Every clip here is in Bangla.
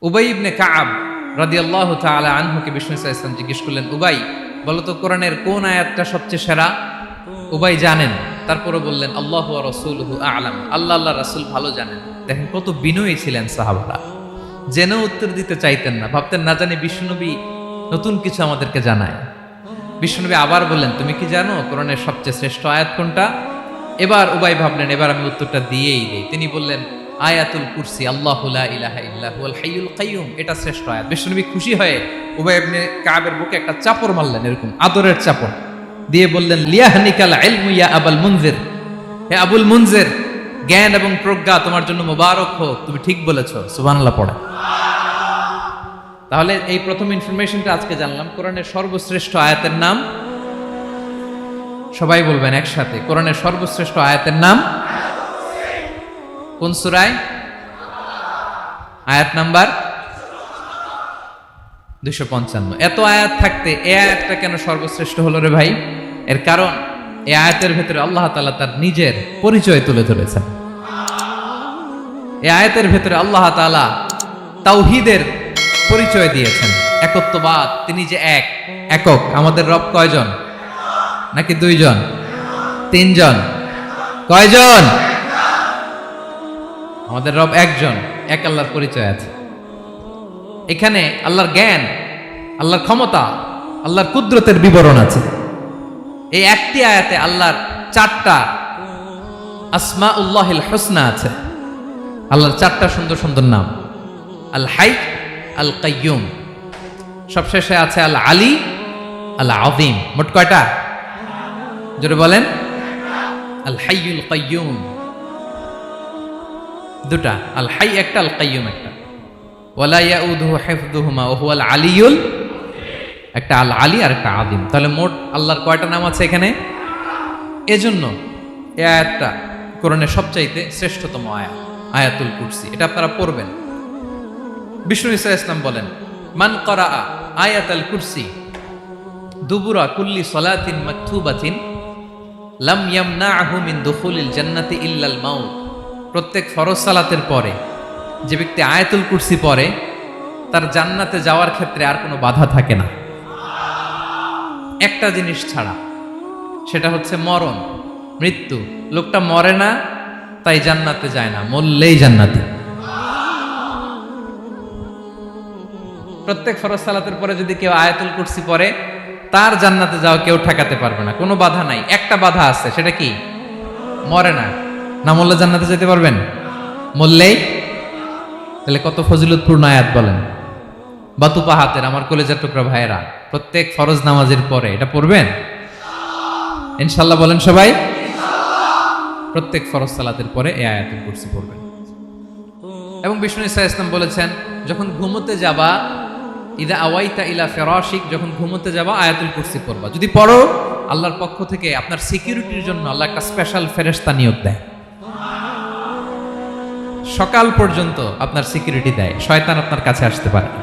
উবাই ইবনে কাআব রাদিয়াল্লাহু তাআলা আনহুকে বিষ্ণু সাল্লাল্লাহু আলাইহি ওয়াসাল্লাম জিজ্ঞেস করলেন, উবাই বলো তো কোরআনের কোন আয়াতটা সবচেয়ে সেরা? উবাই জানেন, তারপরে বললেন আল্লাহু ওয়া রাসূলুহু আ'লাম, আল্লাহ রাসূল ভালো জানেন। দেখেন কত বিনয়ী ছিলেন সাহাবারা, জেনেও উত্তর দিতে চাইতেন না, ভাবতেন না জানি বিষ্ণুনবী নতুন কিছু আমাদেরকে জানায়। বিষ্ণুনবী আবার বললেন, তুমি কি জানো কোরআনের সবচেয়ে শ্রেষ্ঠ আয়াত কোনটা? এবার উবাই ভাবলেন এবার আমি উত্তরটা দিয়েই দেই। তিনি বললেন আয়াতুল কুরসি, আল্লাহু লা ইলাহা ইল্লা হুয়াল হাইয়ুল কাইয়ুম, এটা শ্রেষ্ঠ আয়াত। বিষ্ণুনবী খুশি হয়ে উবাই ইবনে কাবের বুকে একটা চাপড় মারলেন, এরকম আদরের চাপড় দিয়ে বললেন লিয়াহনিকাল ইলমু ইয়া আবুল মুনজির, হে আবুল মুনজির, জ্ঞান এবং প্রজ্ঞা তোমার জন্য মোবারক হোক, তুমি ঠিক বলেছো। সুবহানাল্লাহ পড়ে। তাহলে এই প্রথম ইনফরমেশনটা আজকে জানলাম, কোরআনের সর্বশ্রেষ্ঠ আয়াতের নাম, সবাই বলবেন একসাথে, কোরআনের সর্বশ্রেষ্ঠ আয়াতের নাম কোন সূরায়? আয়াত নাম্বার 255। এত আয়াত থাকতে এই আয়াতটা কেন সর্বশ্রেষ্ঠ হলো রে ভাই? এর কারণ এই আয়াতের ভেতরে আল্লাহ তাআলা তার নিজের পরিচয় তুলে ধরেছেন। এই আয়াতের ভেতরে আল্লাহ তাআলা তাওহীদের পরিচয় দিয়েছেন, একত্ববাদ, তিনি যে একক। আমাদের রব কয়জন? নাকি দুইজন, তিনজন, কয়জন? আমাদের রব একজন, এক আল্লাহর পরিচয় আছে। এখানে আল্লাহর জ্ঞান, আল্লাহর ক্ষমতা, আল্লাহর কুদরতের বিবরণ আছে। এই একটি আয়াতে আল্লাহর 4টা আসমাউল্লাহিল হুসনা আছে, আল্লাহর 4টা সুন্দর সুন্দর নাম, আল হাই, আল কাইয়ুম, সবশেষে আছে আল আলী, আল আযীম। মোট কয়টা? জোরে বলেন। আল হাইয়ুল কাইয়ুম দুটা, আল হাই একটা, আল কাইয়ুম একটা। ওয়ালা ইয়াউদুহু হিফযুহুমা ওয়া হুয়াল আলিয়ুল, একটা আল আলী আর একটা আযীম। তাহলে মোট আল্লাহর কয়টা নাম আছে এখানে? এজন্য এই আয়াতটা কোরআনের সবচাইতে শ্রেষ্ঠতম আয়াত, আয়াতুল কুরসি। এটা আপনারা পড়বেন। বিষ্ণু ঈসা ইসলাম বলেন, মান ক্বারাআ আয়াতুল কুরসি দুবুরা কুল্লি সালাতিন মাকতুবাতিন লাম ইয়ামনাহু মিন দুখুলিল জান্নাতি ইল্লাল মাউত। প্রত্যেক ফরজ সালাতের পরে যে ব্যক্তি আয়াতুল কুরসি পড়ে তার জান্নাতে যাওয়ার ক্ষেত্রে আর কোনো বাধা থাকে না, একটা জিনিস ছাড়া, সেটা হচ্ছে মরণ, মৃত্যু। লোকটা মরে না তাই জান্নাতে যায় না, মরলেই জান্নাতি। প্রত্যেক ফরজ সালাতের পরে যদি কেউ আয়াতুল কুরসি পড়ে তার জান্নাতে যাওয়া কেউ ঠেকাতে পারবে না, কোনো বাধা নাই। একটা বাধা আছে, সেটা কি? মরে না। না মরলে জান্নাতে যেতে পারবেন? মরলেই। তাহলে কত ফজিলতপূর্ণ আয়াত বলেন। বাতুপা হাতের আমার কলেজের টুকরা ভাইয়েরা, প্রত্যেক ফরজ নামাজের পরে এটা পড়বেন ইনশাআল্লাহ। বলেন সবাই, প্রত্যেক ফরজ সালাতের পরে এই আয়াতুল কুরসি পড়বেন। এবং বিষ্ণু ঈসা ইসলাম বলেছেন, যখন ঘুমোতে যাবা, ইদা আওয়াইতা ইলা ফিরাশিক, যখন ঘুমোতে যাবা আয়াতুল কুরসি পড়বা। যদি পড়ো, আল্লাহর পক্ষ থেকে আপনার সিকিউরিটির জন্য আল্লাহ একটা স্পেশাল ফেরেশতা নিয়োগ দেয়, সকাল পর্যন্ত আপনার সিকিউরিটি দেয়, শয়তান আপনার কাছে আসতে পারে না।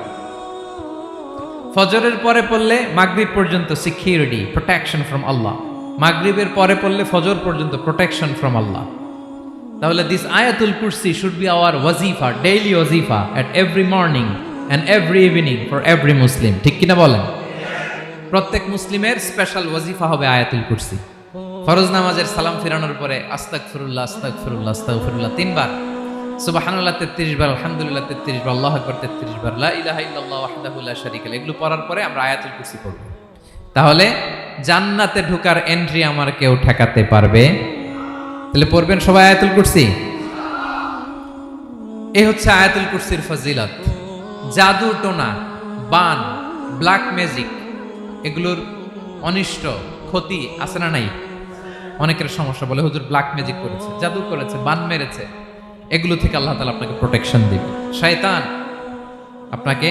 ফজরের পরে পড়লে মাগরিব পর্যন্ত সিকিউরিটি, প্রোটেকশন ফ্রম আল্লাহ। মাগরিবের পরে পড়লে ফজর পর্যন্ত প্রোটেকশন ফ্রম আল্লাহ। তাহলে দিস আয়াতুল কুরসি শুড বি আওয়ার ওয়াজিফা, ডেইলি ওয়াজিফা at every morning and every evening for every Muslim. ঠিক কিনা বলেন? প্রত্যেক মুসলিমের স্পেশাল ওয়াজিফা হবে আয়াতুল কুরসি। ফরজ নামাজের সালাম ফিরানোর পরে আস্তাগফিরুল্লাহ আস্তাগফিরুল্লাহ আস্তাগফিরুল্লাহ 3 বার, সুবহানাল্লাহ 33 বার, আলহামদুলিল্লাহ 33 বার, আল্লাহু আকবার 33 বার, লা ইলাহা ইল্লাল্লাহ ওয়াহদাহু লা শারীকা লাহু, এগুলো পড়ার পরে আমরা আয়াতুল কুরসি পড়ব। তাহলে জান্নাতে ঢোকার এন্ট্রি আমার কেউ ঠেকাতে পারবে? তাহলে পড়বেন সবাই আয়াতুল কুরসি। এই হচ্ছে আয়াতুল কুরসির ফজিলত। জাদু টোনা, বান, ব্ল্যাক ম্যাজিক, এগুলোর অনিষ্ট ক্ষতি আছে না নাই? অনেকের সমস্যা, বলে হুজুর ব্ল্যাক ম্যাজিক করেছে, জাদু করেছে, বান মেরেছে, এগুলো থেকে আল্লাহ তাআলা আপনাকে প্রোটেকশন দিবে। শয়তান আপনাকে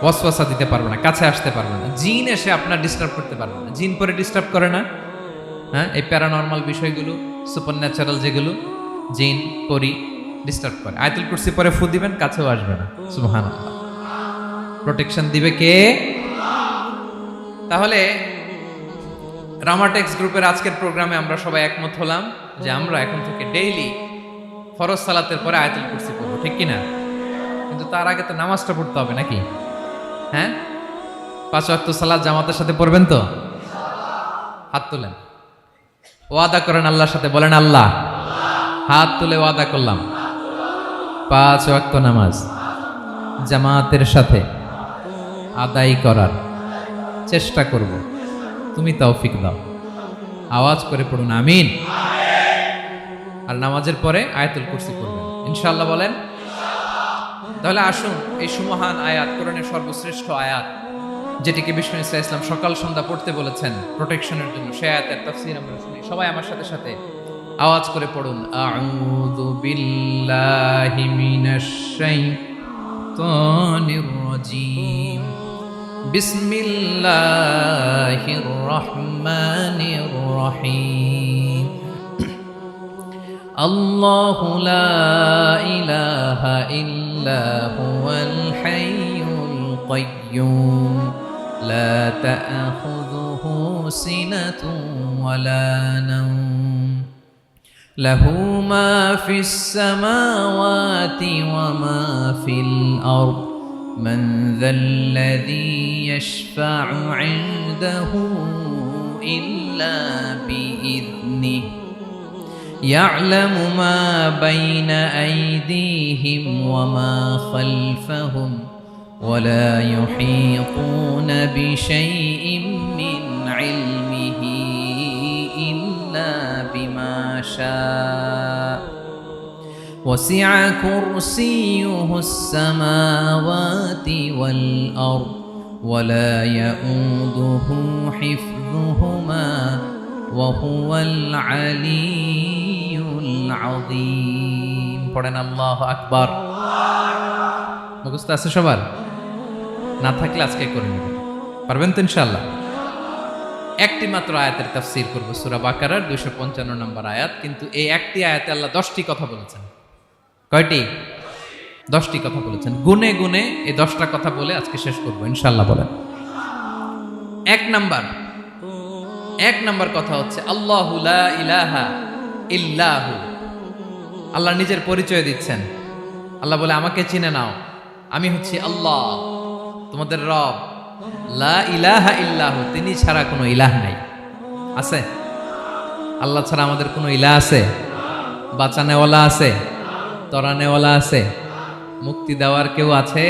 ওয়াসওয়াসা দিতে পারবে না, কাছে আসতে পারবে না। জিন এসে আপনার ডিস্টার্ব করতে পারবে না। জিন পরে ডিস্টার্ব করে না? হ্যাঁ, এই প্যারানরমাল বিষয়গুলো, সুপারন্যাচারাল যেগুলো, জিন পরি ডিস্টার্ব করে। আয়াতুল কুরসি পরে ফু দিবেন, কাছেও আসবে না। সুবহানাল্লাহ। প্রোটেকশন দিবে কে? তাহলে রামাটেক্স গ্রুপের আজকের প্রোগ্রামে আমরা সবাই একমত হলাম যে আমরা এখন থেকে ডেইলি ফরজ সালাতের পরে আয়াতুল কুরসি পড়ব। ঠিক কিনা? কিন্তু তার আগে তো নামাজটা পড়তে হবে নাকি? হ্যাঁ, 5 ওয়াক্ত সালাত জামাতের সাথে পড়বেন তো? হাত তুলেন, ওয়াদা করেন আল্লাহর সাথে, বলেন আল্লাহ, হাত তুলে ওয়াদা করলাম 5 ওয়াক্ত নামাজ জামাতের সাথে আদায় করার চেষ্টা করব, তুমি তৌফিক দাও। আওয়াজ করে পড়ুন আমিন। আর নামাজের পরে আয়াতুল কুরসি পড়বেন ইনশাআল্লাহ, বলেন। তাহলে আসুন এই সুমহান আয়াত, কোরআনের সর্বশ্রেষ্ঠ আয়াত, যেটিকে বিষ্ণু ইসা ইসলাম সকাল সন্ধ্যা পড়তে বলেছেন প্রোটেকশনের জন্য, সে আয়াতের তাফসীর আমরা শুনি। সবাই আমার সাথে সাথে আওয়াজ করে পড়ুন, আউযু বিল্লাহি মিনাশ শাইতানির রাজীম, বিসমিল্লাহির রহমানির রহিম। আল্লাহু লা ইলাহা ইল্লা হুয়াল হাইয়ুল কাইয়্যুম লা তা'খুযুহু সিনাতুন ওয়ালা নাওম লাহু মা ফিস সামাওয়াতি ওয়া মা ফিল আরদ মান যাল্লাযী ইয়াশফা'ু 'ইনদাহু ইল্লা বিইذনিহি يعلم ما بين أيديهم وما خلفهم ولا يحيطون بشيء من علمه إلا بما شاء وسع كرسيه السماوات والأرض ولا يؤوده حفظهما وهو العلي العظيم। পড়েন আল্লাহু আকবার। মুখস্থ আছে সবার? না থাকলে আজকে করে নেবেন, পারবেন তো ইনশাআল্লাহ। একটি মাত্র আয়াতের তাফসীর করব, সূরা বাকারার 255 নম্বর আয়াত। কিন্তু এই একটি আয়াতে আল্লাহ 10টি কথা বলেছেন। কয়টি? 10টি কথা বলেছেন। গুনে গুনে এই 10টা কথা বলে আজকে শেষ করব ইনশাআল্লাহ। বলেন। এক নাম্বার কথা হচ্ছে আল্লাহু লা ইলাহা ইল্লাহু। আল্লাহ নিজের পরিচয় দিচ্ছেন। আল্লাহ বলে, আমাকে চিনে নাও, আমি হচ্ছি আল্লাহ, তোমাদের রব। লা ইলাহা ইল্লাহু, তিনি ছাড়া কোনো ইলাহ নাই। আছে? আল্লাহ ছাড়া আমাদের কোনো ইলাহ আছে? বাঁচানেওয়ালা আছে? তরানেওয়ালা আছে? মুক্তি দেওয়ার কেউ আছে?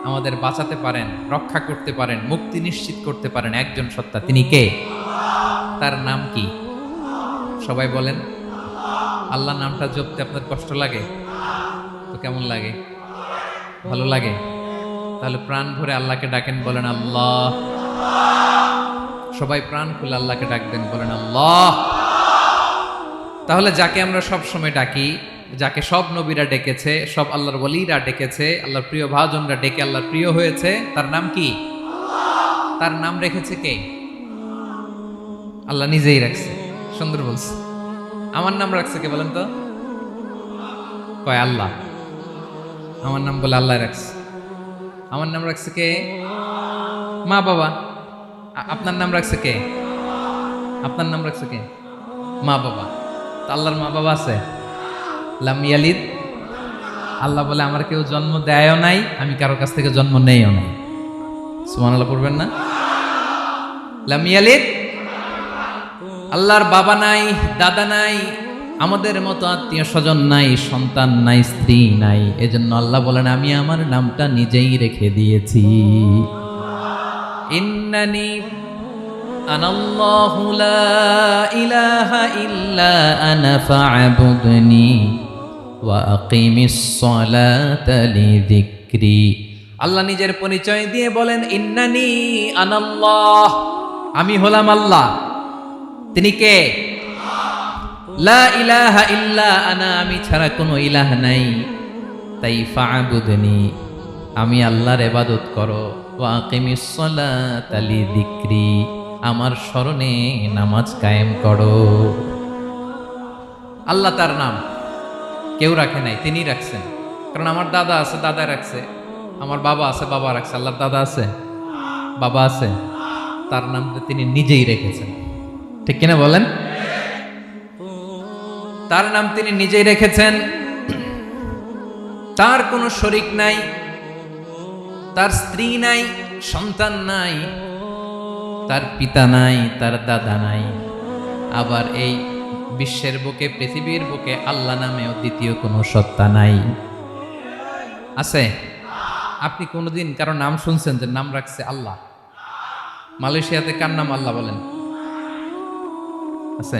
আমাদের বাঁচাতে পারেন, রক্ষা করতে পারেন, মুক্তি নিশ্চিত করতে পারেন একজন সত্তা। তিনি কে? তার নাম কি? সবাই বলেন। আল্লাহ নামটা জপতে আপনার কষ্ট লাগে তো কেমন লাগে? ভালো লাগে? তাহলে প্রাণ ভরে আল্লাহকে ডাকেন, বলেন আল্লাহ। সবাই প্রাণ খুলে আল্লাহকে ডাকবেন, বলেন আল্লাহ। তাহলে যাকে আমরা সব সময় ডাকি, যাকে সব নবীরা ডেকেছে, সব আল্লাহর ওলিরা ডেকেছে, আল্লাহর প্রিয় ভাজনরা ডেকে আল্লাহর প্রিয় হয়েছে, তার নাম কি? তার নাম রেখেছে কে? আল্লাহ নিজেই রাখছে। সুন্দর বলছে। আমার নাম রাখছে কে বলেন তো? কয় আল্লাহ। আমার নাম বলে আল্লাহ রাখছে। আমার নাম রাখছে কে? মা বাবা। আপনার নাম রাখছে কে? আপনার নাম রাখছে কে? মা বাবা। তা আল্লাহর মা বাবা আছে? লাম ইয়ালিদ। আল্লাহ বলে, আমার কেউ জন্ম দেয়ও নাই, আমি কারো কাছ থেকে জন্ম নেইও নাই। সুবহানাল্লাহ পড়বেন না? লাম ইয়ালিদ। আল্লাহর বাবা নাই, দাদা নাই, আমাদের মতো আত্মীয় স্বজন নাই, সন্তান নাই, স্ত্রী নাই। এজন্য আল্লাহ বলেন, আমি আমার নামটা নিজেই রেখে দিয়েছি। ইন্নানি আনাল্লাহু লা ইলাহা ইল্লা আনা ফা'বুদনি ওয়া আকিমিস সালাতা লিযিকরি। আল্লাহ নিজের পরিচয় দিয়ে বলেন, ইন্নানি আনাল্লাহ, আমি হলাম আল্লাহ। তিনি কে? লা ইলাহা ইল্লা আনা, আমি ছাড়া কোনো ইলাহ নাই। তাই ফা'বুদনি, আমি আল্লাহর ইবাদত করো। ওয়া আকিমিস সালাতা লিযিকরি, আমার স্মরণে নামাজ কায়েম করো। আল্লাহ তার নাম কেউ রাখে নাই, তিনি রাখছেন। কারণ আমার দাদা আছে, দাদা রাখছে। আমার বাবা আছে, বাবা রাখছে। আল্লাহর দাদা আছে, বাবা আছে, তার নাম তিনি নিজেই রেখেছেন। ঠিক কিনা বলেন? তার নাম তিনি নিজেই রেখেছেন। তার কোনো শরীক নাই, তার স্ত্রী নাই, সন্তান নাই, তার পিতা নাই, তার দাদা নাই। আবার এই বিশ্বের বুকে, পৃথিবীর বুকে আল্লাহ নামেও দ্বিতীয় কোনো সত্তা নাই। আছে? আপনি কোনোদিন কারো নাম শুনছেন যে নাম রাখছে আল্লাহ? মালয়েশিয়াতে কার নাম আল্লাহ বলেন? আছে?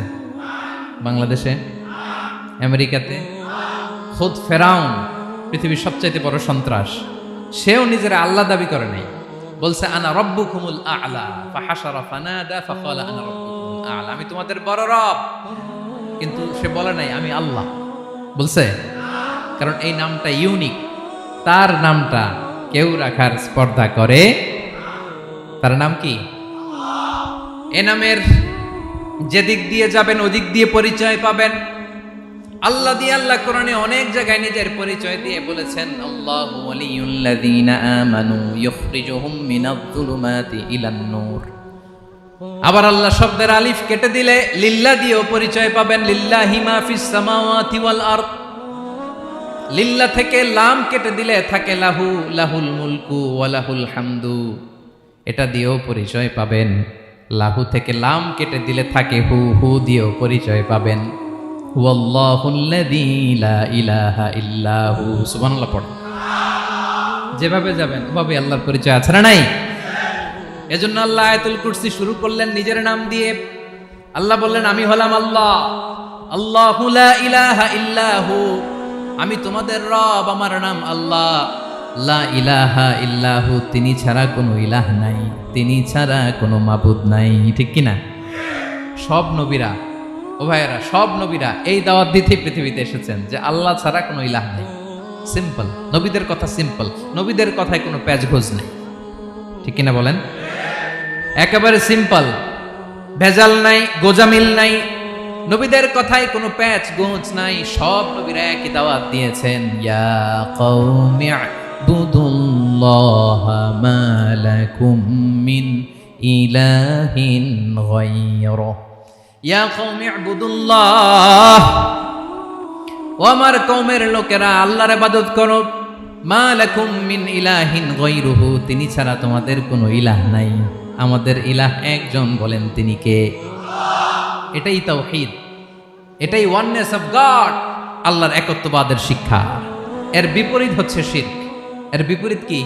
বাংলাদেশে, আমেরিকাতে খুদ ফেরাউন, পৃথিবীর সবচাইতে বড় সন্ত্রাস, সেও নিজের আল্লাহ দাবি করে নাই। বলছে আনা রব্বুকুমুল আ'লা, ফাহাশারা ফানাদা ফাকালা আনা রব্বুকুমুল আ'লা, আমি তোমাদের বড় রব। কিন্তু সে বলে নাই আমি আল্লাহ। বলছে? কারণ এই নামটা ইউনিক, তার নামটা কেউ রাখার স্পর্ধা করে। তার নাম কি? এ নামের যেদিক দিয়ে যাবেন ওদিক দিয়ে পরিচয় পাবেন। আল্লাহ দিয়ে আল্লাহ কোরআনে অনেক জায়গায় নিজের পরিচয় দিয়ে বলেছেন, আল্লাহু ওয়ালিয়ুল্লাযীনা আমানু ইখরিজুহুম মিনাজ-যুলুমাতি ইলান-নূর। আবার আল্লাহ শব্দের আলিফ কেটে দিলে লিল্লাহ দিয়েও পরিচয় পাবেন। লিল্লাহি মা ফিস সামাওয়াতি ওয়াল আরদ। লিল্লাহ থেকে লাম কেটে দিলে থাকে লাহু, লাহুল মুলকু ওয়া লাহুল হামদু, এটা দিয়েও পরিচয় পাবেন। লাহু থেকে লাম কেটে দিলে থাকে হু, হু দিয়েও পরিচয় পাবেন। ওয়াল্লাহুল্লাযী লা ইলাহা ইল্লাহু। সুবহানাল্লাহ পড়ে। যেভাবে যাবেন ওভাবে আল্লাহর পরিচয় আছে না নাই? এজন্য আল্লাহ আয়াতুল কুরসি শুরু করলেন নিজের নাম দিয়ে। আল্লাহ বললেন আমি হলাম আল্লাহ, আল্লাহু লা ইলাহা ইল্লাহু, আমি তোমাদের রব, আমার নাম আল্লাহ। লা ইলাহা ইল্লাহু, তিনি ছাড়া কোনো ইলাহ নাই, তিনি ছাড়া কোনো মাবুদ নাই। ঠিক কিনা? সব নবীরা, ও ভাইয়েরা, সব নবীরা এই দাওয়াত দিতে পৃথিবীতে এসেছেন যে আল্লাহ ছাড়া কোনো ইলাহ নেই। সিম্পল, নবীদের কথা সিম্পল, নবীদের কথায় কোনো প্যাচগোজ নেই। ঠিক কিনা বলেন? একেবারে সিম্পল, ভেজাল নাই, গোজামিল নাই, নবীদের কথায় কোনো প্যাচ গোজ নাই। সব নবীরা একই দাওয়াত দিয়েছেন, ইয়া কওমি ইবুদুল্লাহা মা লাকুম মিন ইলাহিন গায়রুহু। ইয়া কওমি ইবুদুল্লাহ, ও আমার কওমের লোকেরা আল্লাহর ইবাদত করো। মা লাকুম মিন ইলাহিন গায়রুহু, তিনি ছাড়া তোমাদের কোনো ইলাহ নাই। আমাদের ইলাহ একজন, বলেন তিনি কে? এটাই তাওহীদ, এটাই ওয়াননেস অফ গড, আল্লাহর একত্ববাদের শিক্ষা। এর বিপরীত হচ্ছে শিরক। এর বিপরীত কি?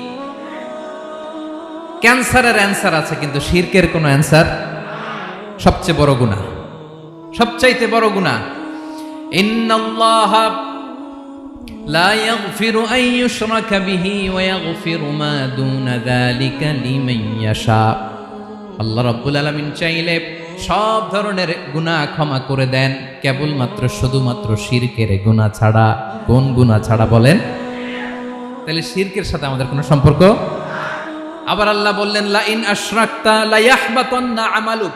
ক্যান্সারের অ্যান্সার আছে কিন্তু শিরকের কোনো অ্যান্সার। সবচেয়ে বড় গুনাহ, সবচাইতে বড় গুনাহ। ইন্নাল্লাহা লা ইয়াগফিরু আন ইউশরাকা বিহি ওয়া ইয়াগফিরু মা দুনা যালিকা লিমান ইয়াশা। আল্লাহ রাব্বুল আলামিন চাইলে সব ধরনের গুনাহ ক্ষমা করে দেন, কেবলমাত্র শুধুমাত্র শিরকের গুনাহ ছাড়া। কোন গুনাহ ছাড়া বলেন? তাহলে শিরকের সাথে আমাদের কোনো সম্পর্ক। আবার আল্লাহ বললেন, লা ইন আশরাকতা লা ইয়াহবাতান্না আমালুক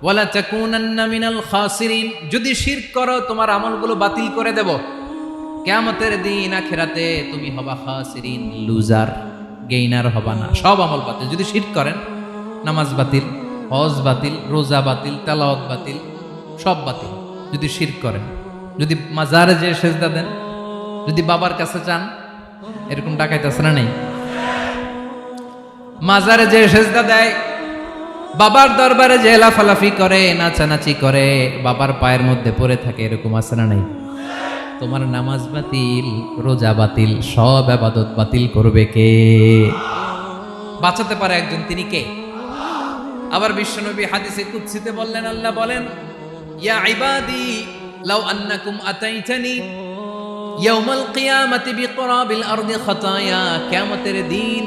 ওয়া লা তাকুনান্না মিনাল খাসিরিন। যদি শিরক করো তোমার আমলগুলো বাতিল করে দেব, কিয়ামতের দিন আখিরাতে তুমি হবা খাসিরিন, লুজার, গেইনার হবা না। সব আমল বাতিল যদি শিরক করেন। নামাজ বাতিল, হজ বাতিল, রোজা বাতিল, তেলাওয়াত বাতিল, সব বাতিল যদি শিরক করেন। যদি মাজারে যে সেজদা দেন, যদি বাবার কাছে চান, এরকম ডাকাইতে আছে না নেই? মাজারে যে সেজদা দেয়, বাবার দরবারে যে লাফালাফি করে, নাচানাচি করে, বাবার পায়ের মধ্যে পড়ে থাকে, এরকম আছে না নাই? তোমার নামাজ বাতিল, রোজা বাতিল, সব ইবাদত বাতিল করবে কে? বাঁচাতে পারে একজন, তিনি কে? আবার বিশ্বনবী হাদিসে কুদসিতে বললেন, আল্লাহ বলেন, ইয়া ইবাদি লাউ আন্নাকুম আতাইতানি ইয়াউমাল কিয়ামাতি বিকরাবিল আরদি খাতায়া। কিয়ামতের দিন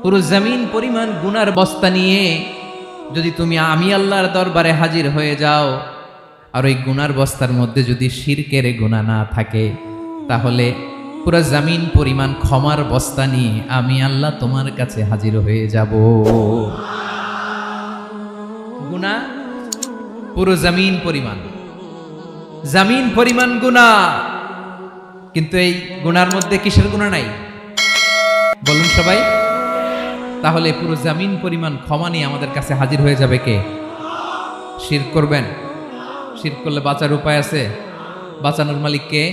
পুরো জমিন পরিমাণ গুনার বস্তা নিয়ে যদি তুমি আমি আল্লাহর দরবারে হাজির হয়ে যাও, আর ওই গুনার বস্তার মধ্যে যদি শিরকের গুনাহ না থাকে, তাহলে পুরো জমিন পরিমাণ ক্ষমার বস্তা নিয়ে আমি আল্লাহ তোমার কাছে হাজির হয়ে যাব। গুনাহ পুরো জমিন পরিমাণ, জমিন পরিমাণ গুনাহ। কিন্তু এই গুনার মধ্যে কিসের গুনাহ নাই বলুন সবাই? তাহলে পুরো জমিন পরিমাণ ক্ষমা নিয়ে আমাদের কাছে হাজির হয়ে যাবে কে? শিরক করবেন? শিরক করলে বাঁচার উপায় আছে? বাঁচানোর মালিক কে?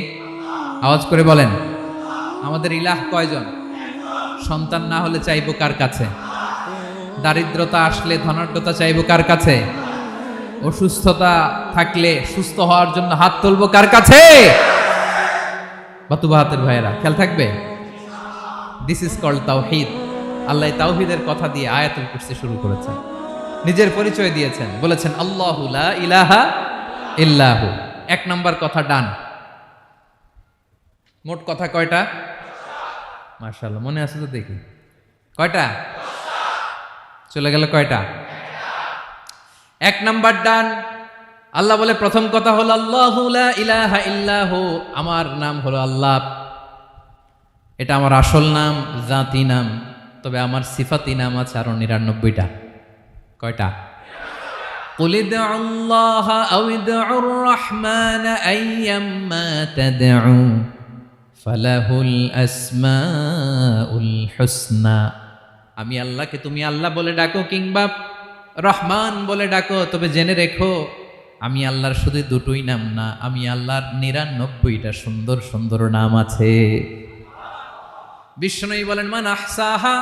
আওয়াজ করে বলেন। আমাদের ইলাহ কয়জন? সন্তান না হলে চাইবো কার কাছে? দারিদ্রতা আসলে ধনাঢ্যতা চাইবো কার কাছে? অসুস্থতা থাকলে সুস্থ হওয়ার জন্য হাত তুলবো কার কাছে? বাতুবাহাতের ভাইয়েরা খেয়াল থাকবে। দিস ইজ কল্ড তাওহীদ। আল্লাহ তাওহীদের কথা দিয়ে আয়াতুল কুরসি শুরু করেছেন, নিজের পরিচয় দিয়েছেন, বলেছেন আল্লাহু লা ইলাহা ইল্লাহু। এক নাম্বার কথা ডান। মোট কথা কয়টা? মাশাআল্লাহ, মনে আছে তো দেখি। কয়টা? চলে গেল কয়টা? এক নাম্বার ডান। আল্লাহ বলে প্রথম কথা হলো আল্লাহু লা ইলাহা ইল্লাহু, আমার নাম হলো আল্লাহ। এটা আমার আসল নাম, জাতি নাম। তবে আমার সিফাতি নাম আছে আরো 99টা। কয়টা? قل ادعوا الله أو ادعوا الرحمن أيما تدعوا فله الأسماء الحسنى। আমি আল্লাহকে তুমি আল্লাহ বলে ডাকো কিংবা রহমান বলে ডাকো, তবে জেনে রেখো আমি আল্লাহর শুধু দুটোই নাম না, আমি আল্লাহর 99টা সুন্দর সুন্দর নাম আছে। বিষ্ণুই বলেন মান আহসাহা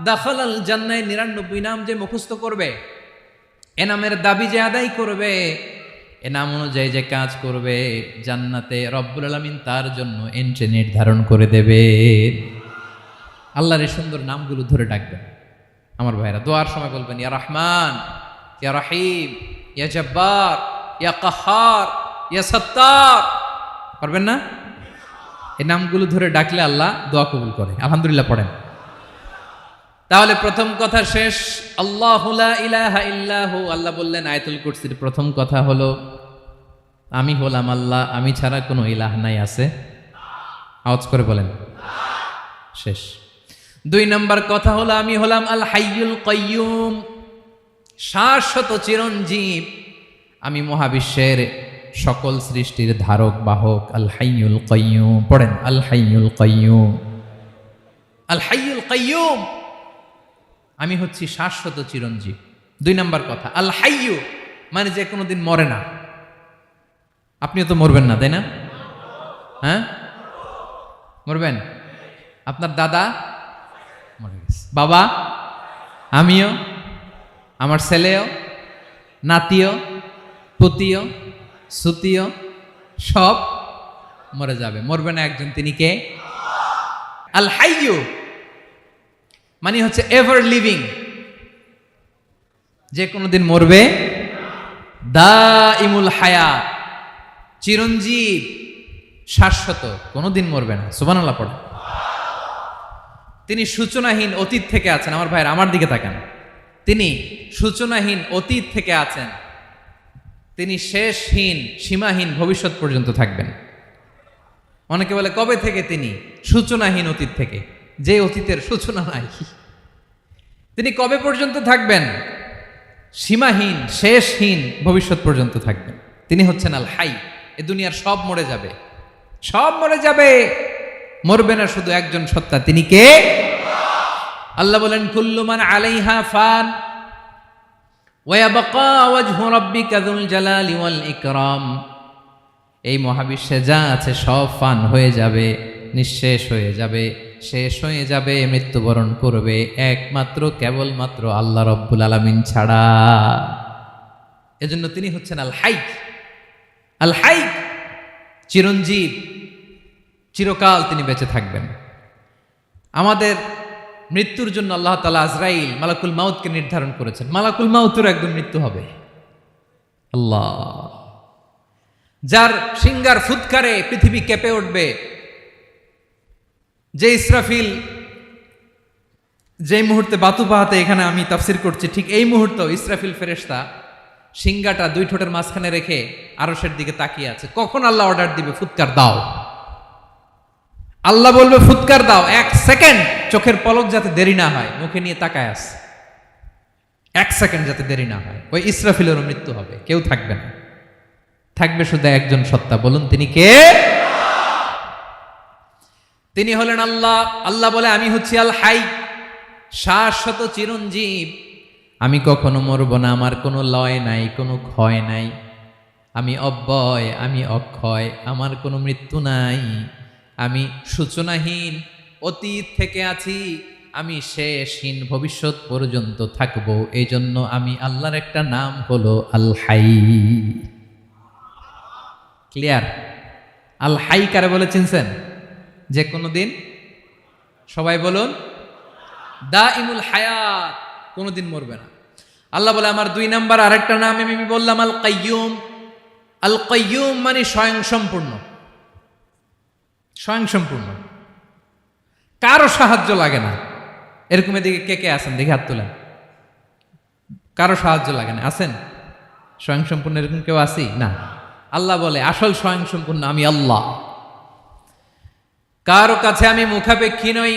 দাখালাল জান্নাহ। 99 নাম যে মুখস্থ করবে, এ নামের দাবি যে আদায় করবে, এ নাম অনুযায়ী যে কাজ করবে, জান্নাতে রব্বুল আলামিন তার জন্য এন্ট্রি নির্ধারণ করে দেবে। আল্লাহর এই সুন্দর নামগুলো ধরে ডাকবেন। আমার ভাইরা দোয়ার সময় বলবেন ইয়া রহমান, ইয়া রহিম, ইয়া জব্বার, ইয়া কাহ্হার, ইয়া সত্তার। পারবেন না? এই নামগুলো ধরে ডাকলে আল্লাহ দোয়া কবুল করে। আলহামদুলিল্লাহ পড়েন। তাহলে প্রথম কথা শেষ। আল্লাহু লা ইলাহা ইল্লাহু। আল্লাহ বললেন আয়াতুল কুরসির প্রথম কথা হলো আমি হলাম আল্লাহ, আমি ছাড়া কোনো ইলাহ নাই। আছে? আওয়াজ করে বলেন। শেষ। 2 নম্বর কথা হলো আমি হলাম আল হাইয়ুল কাইয়ুম, শাশ্বত চিরঞ্জীব। আমি মহাবিশ্বের সকল সৃষ্টির ধারক বাহক। আল হাইয়ুল কাইয়ুম পড়েন। আল হাইয়ুল কাইয়ুম, আল হাইয়ুল কাইয়ুম। আমি হচ্ছি শাশ্বত চিরঞ্জীব। 2 নম্বর কথা আল হাইয়ু, মানে যে কোনোদিন মরে না। আপনিও তো মরবেন না, তাই না? হ্যাঁ, মরবেন। আপনার দাদা মরে গেছে, বাবা, আমিও, আমার ছেলেও, নাতিও, পুতিও, সুতিও সব মরে যাবে। মরবে না একজন, তিনি কে? আল হাইয়ু মানে হচ্ছে এভার লিভিং, যে কোনোদিন মরবে। দাইমুল হায়াত, চিরঞ্জীব, শাশ্বত, কোনোদিন মরবে না। সুবহানাল্লাহ পড়ে। তিনি সূচনাহীন অতীত থেকে আছেন। আমার ভাইয়ের আমার দিকে তাকান। তিনি সূচনাহীন অতীত থেকে আছেন। তিনি শেষহীন সীমাহীন ভবিষ্যৎ পর্যন্ত থাকবেন। অনেকে বলে কবে থেকে? তিনি সূচনাহীন অতীত থেকে, যে অতীতের সূচনা নাই। তিনি কবে পর্যন্ত থাকবেন? সীমাহীন শেষহীন ভবিষ্যৎ পর্যন্ত থাকবেন। তিনি হচ্ছেন আল হাই। এ দুনিয়ার সব মরে যাবে, সব মরে যাবে, মরবে না শুধু একজন সত্তা। তিনি কে? আল্লাহ বলেন কুল্লু মান আলাইহা ফান ওয়া ইয়াবকা ওয়াজহু রাব্বিকা যুল জালালি ওয়াল ইকরাম। এই মহাবিশ্বে যা আছে সব ফান হয়ে যাবে, নিঃশেষ হয়ে যাবে, শেষ হয়ে যাবে, মৃত্যুবরণ করবে, একমাত্র কেবলমাত্র আল্লাহ রব্বুল আলামিন ছাড়া। এজন্য তিনি হচ্ছেন আল হাই। আল হাই চিরঞ্জীব, চিরকাল তিনি বেঁচে থাকবেন। আমাদের মৃত্যুর জন্য আল্লাহ তাআলা আজরাইল মালাকুল মাউতকে নির্ধারণ করেছেন। মালাকুল মাউতের একদম মৃত্যু হবে। আল্লাহ, যার সিংগার ফুৎকারে পৃথিবী কেঁপে উঠবে, যে ইসরাফিল যে মুহূর্তে বাতুপাহাতে এখানে আমি তাফসির করছি, ঠিক এই মুহূর্তে ইসরাফিল ফেরেশতা সিংগাটা 2 ঠোঁটের মাঝখানে রেখে আরশের দিকে তাকিয়ে আছে। কখন আল্লাহ অর্ডার দিবে ফুৎকার দাও, আল্লাহ বলবে ফুৎকার দাও, 1 সেকেন্ড চোখের পলক যাতে দেরি না হয়, মুখে নিয়ে তাকায় আছে, 1 সেকেন্ড যাতে দেরি না হয়। ওই ইসরাফিলেরও মৃত্যু হবে, কেউ থাকবে না, থাকবে শুধু একজন সত্তা। বলুন তিনি কে? তিনি হলেন আল্লাহ। আল্লাহ বলে আমি হচ্ছি আল হাই, শাশ্বত চিরঞ্জীব। আমি কখনো মরব না, আমার কোনো লয় নাই, কোনো ক্ষয় নাই। আমি অব্যয়, আমি অক্ষয়, আমার কোনো মৃত্যু নাই। আমি সূচনাহীন অতীত থেকে আছি, আমি শেষহীন ভবিষ্যৎ পর্যন্ত থাকবো। এই জন্য আমি আল্লাহর একটা নাম হলো আল হাই। ক্লিয়ার? আল হাই কারে বলে চিনছেন? যে কোনো দিন, সবাই বলুন, দাইমুল হায়াত, কোনোদিন মরবে না। আল্লাহ বলে আমার 2 নাম্বার আরেকটা নাম আমি বললাম আল কাইয়ুম। আল কাইয়ুম মানে স্বয়ংসম্পূর্ণ। স্বয়ংসম্পূর্ণ, কারো সাহায্য লাগে না। এরকম এদিকে কে কে আছেন দেখি হাত তোলেন। কারো সাহায্য লাগে না, আছেন? স্বয়ংসম্পূর্ণ এরকম কেউ আছি না? আল্লাহ বলে আসল স্বয়ংসম্পূর্ণ আমি আল্লাহ। কারো কাছে আমি মুখাপেক্ষী নই।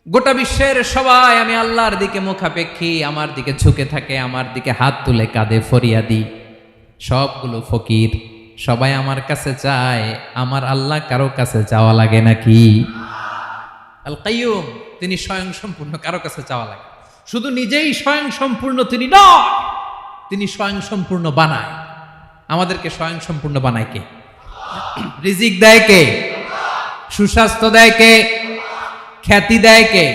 গোটা বিশ্বের সবাই আমি আল্লাহর দিকে মুখাপেক্ষী, আমার দিকে ঝুঁকে থাকে, আমার দিকে হাত তুলে কাঁধে ফরিয়াদি। সবগুলো ফকির, সবাই আমার কাছে চায়। আমার আল্লাহ কারো কাছে চাওয়া লাগে নাকি? আল কাইয়ুম, তিনি স্বয়ংসম্পূর্ণ, কারো কাছে চাওয়া লাগে। শুধু নিজেই স্বয়ংসম্পূর্ণ তিনি নয়, তিনি স্বয়ংসম্পূর্ণ বানায়। আমাদেরকে স্বয়ংসম্পূর্ণ বানায় কে? রিজিক দেয় কে? সুস্বাস্থ্য দেয় কে? খ্যাতি দেয় কে?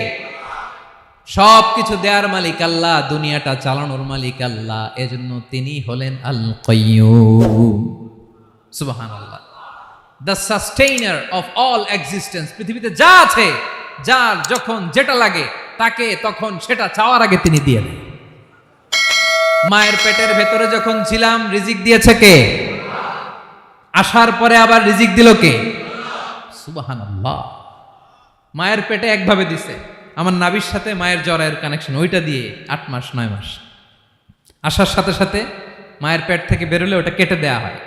সব কিছু দেয়ার মালিক আল্লাহ, দুনিয়াটা চালানোর মালিক আল্লাহ। এজন্য তিনি হলেন আল কাইয়ুম। সুবহানাল্লাহ। The sustainer of all existence. পৃথিবীতে যা আছে, যার যখন যেটা লাগে তাকে তখন সেটা চাওয়ার আগে তিনি দিয়ে দেন। মায়ের পেটের ভেতরে যখন ছিলাম রিজিক দিয়েছে কে? আসার পরে আবার রিজিক দিল কে? সুবহানাল্লাহ। মায়ের পেটে একভাবে দিছে, আমার নাভির সাথে মায়ের জরায়ের কানেকশন, ওইটা দিয়ে 8 মাস 9 মাস। আসার সাথে সাথে মায়ের পেট থেকে বেরোলে ওটা কেটে দেয়া হয়।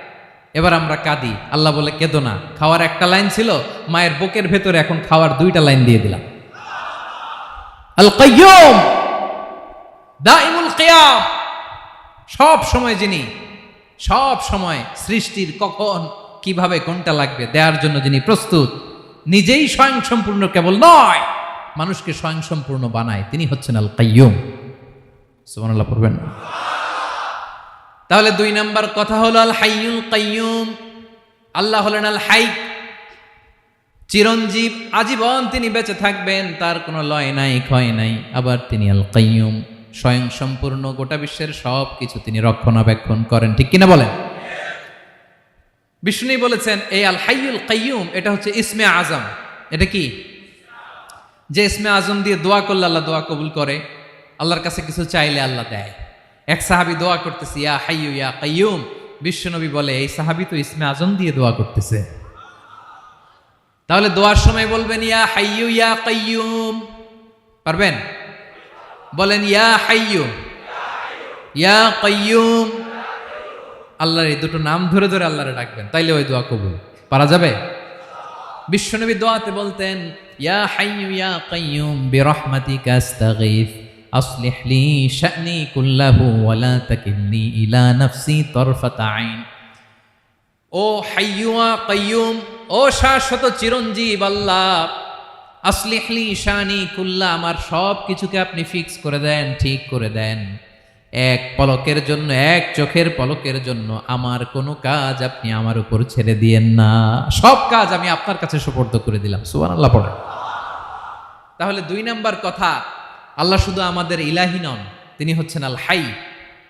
এবার আমরা কাঁদি, আল্লাহ বলে কেঁদো না, খাওয়ার একটা লাইন ছিল, মায়ের বুকের ভেতরে এখন খাওয়ার 2টা লাইন দিয়ে দিলাম। আল কাইয়ুম, দাইমুল কিয়াম, সব সময় যিনি, সব সময় সৃষ্টির কখন কিভাবে কোনটা লাগবে দেওয়ার জন্য যিনি প্রস্তুত, নিজেই স্বয়ংসম্পূর্ণ কেবল নয়, মানুষকে স্বয়ংসম্পূর্ণ বানায়, তিনি হচ্ছেন আল কাইয়ুম। সুবহানাল্লাহ পড়বেন না? তাহলে 2 নাম্বার কথা হলো আল হাইয়ুল কাইয়ুম। আল্লাহ হলেন আল হাই, চিরঞ্জীব, আজীবন তিনি বেঁচে থাকবেন, তার কোনো লয় নাই ক্ষয় নাই। আবার তিনি আল কাইয়ুম, স্বয়ংসম্পূর্ণ, গোটা বিশ্বের সব কিছু তিনি রক্ষণাবেক্ষণ করেন। ঠিক কিনা বলেন? বিষ্ণু বলেছেন এই আল হাইয়ুল কাইয়ুম এটা হচ্ছে ইসমে আজম। এটা কি? যে ইসমে আজম দিয়ে দোয়া করলে আল্লাহ দোয়া কবুল করে, আল্লাহর কাছে কিছু চাইলে আল্লাহ দেয়। এক সাহাবী দোয়া করতেছে ইয়া হাইয়ু ইয়া কাইয়ুম, বিশ্বনবী বলে এই সাহাবী তো ইসমে আজম দিয়ে দোয়া করতেছে। তাহলে দোয়ার সময় বলবেন ইয়া হাইয়ু ইয়া কাইয়ুম, পারবেন? বলেন ইয়া হাইয়ু ইয়া কাইয়ুম। আল্লাহর এই দুটো নাম ধরে ধরে আল্লাহরে ডাকবেন, তাইলে ওই দোয়া কবুল। পারা যাবে? বিশ্বনবী দোয়াতে বলতেন ইয়া হাইয়ু ইয়া কাইয়ুম বিরহমাতিকা আস্তাগীথ আসলিহ লি শা'নি কুল্লাহু ওয়া লা তাকিলনি ইলা নাফসি তারফাতা আইন। ও হাইয়ু ওয়া কাইয়ুম, ও শাশ্বত চিরঞ্জীব আল্লাহ, আসলিহ লি শা'নি কুল্লা, আমার সব কিছুকে আপনি ফিক্স করে দেন, ঠিক করে দেন। এক পলকের জন্য, এক চোখের পলকের জন্য আমার কোনো কাজ আপনি আমার উপর ছেড়ে দিয়েন না, সব কাজ আমি আপনার কাছে সুপর্দ করে দিলাম। সুবহানাল্লাহ পড়ে। তাহলে 2 নাম্বার কথা, আল্লাহ শুধু আমাদের ইলাহি নন, তিনি হচ্ছেন আল হাই,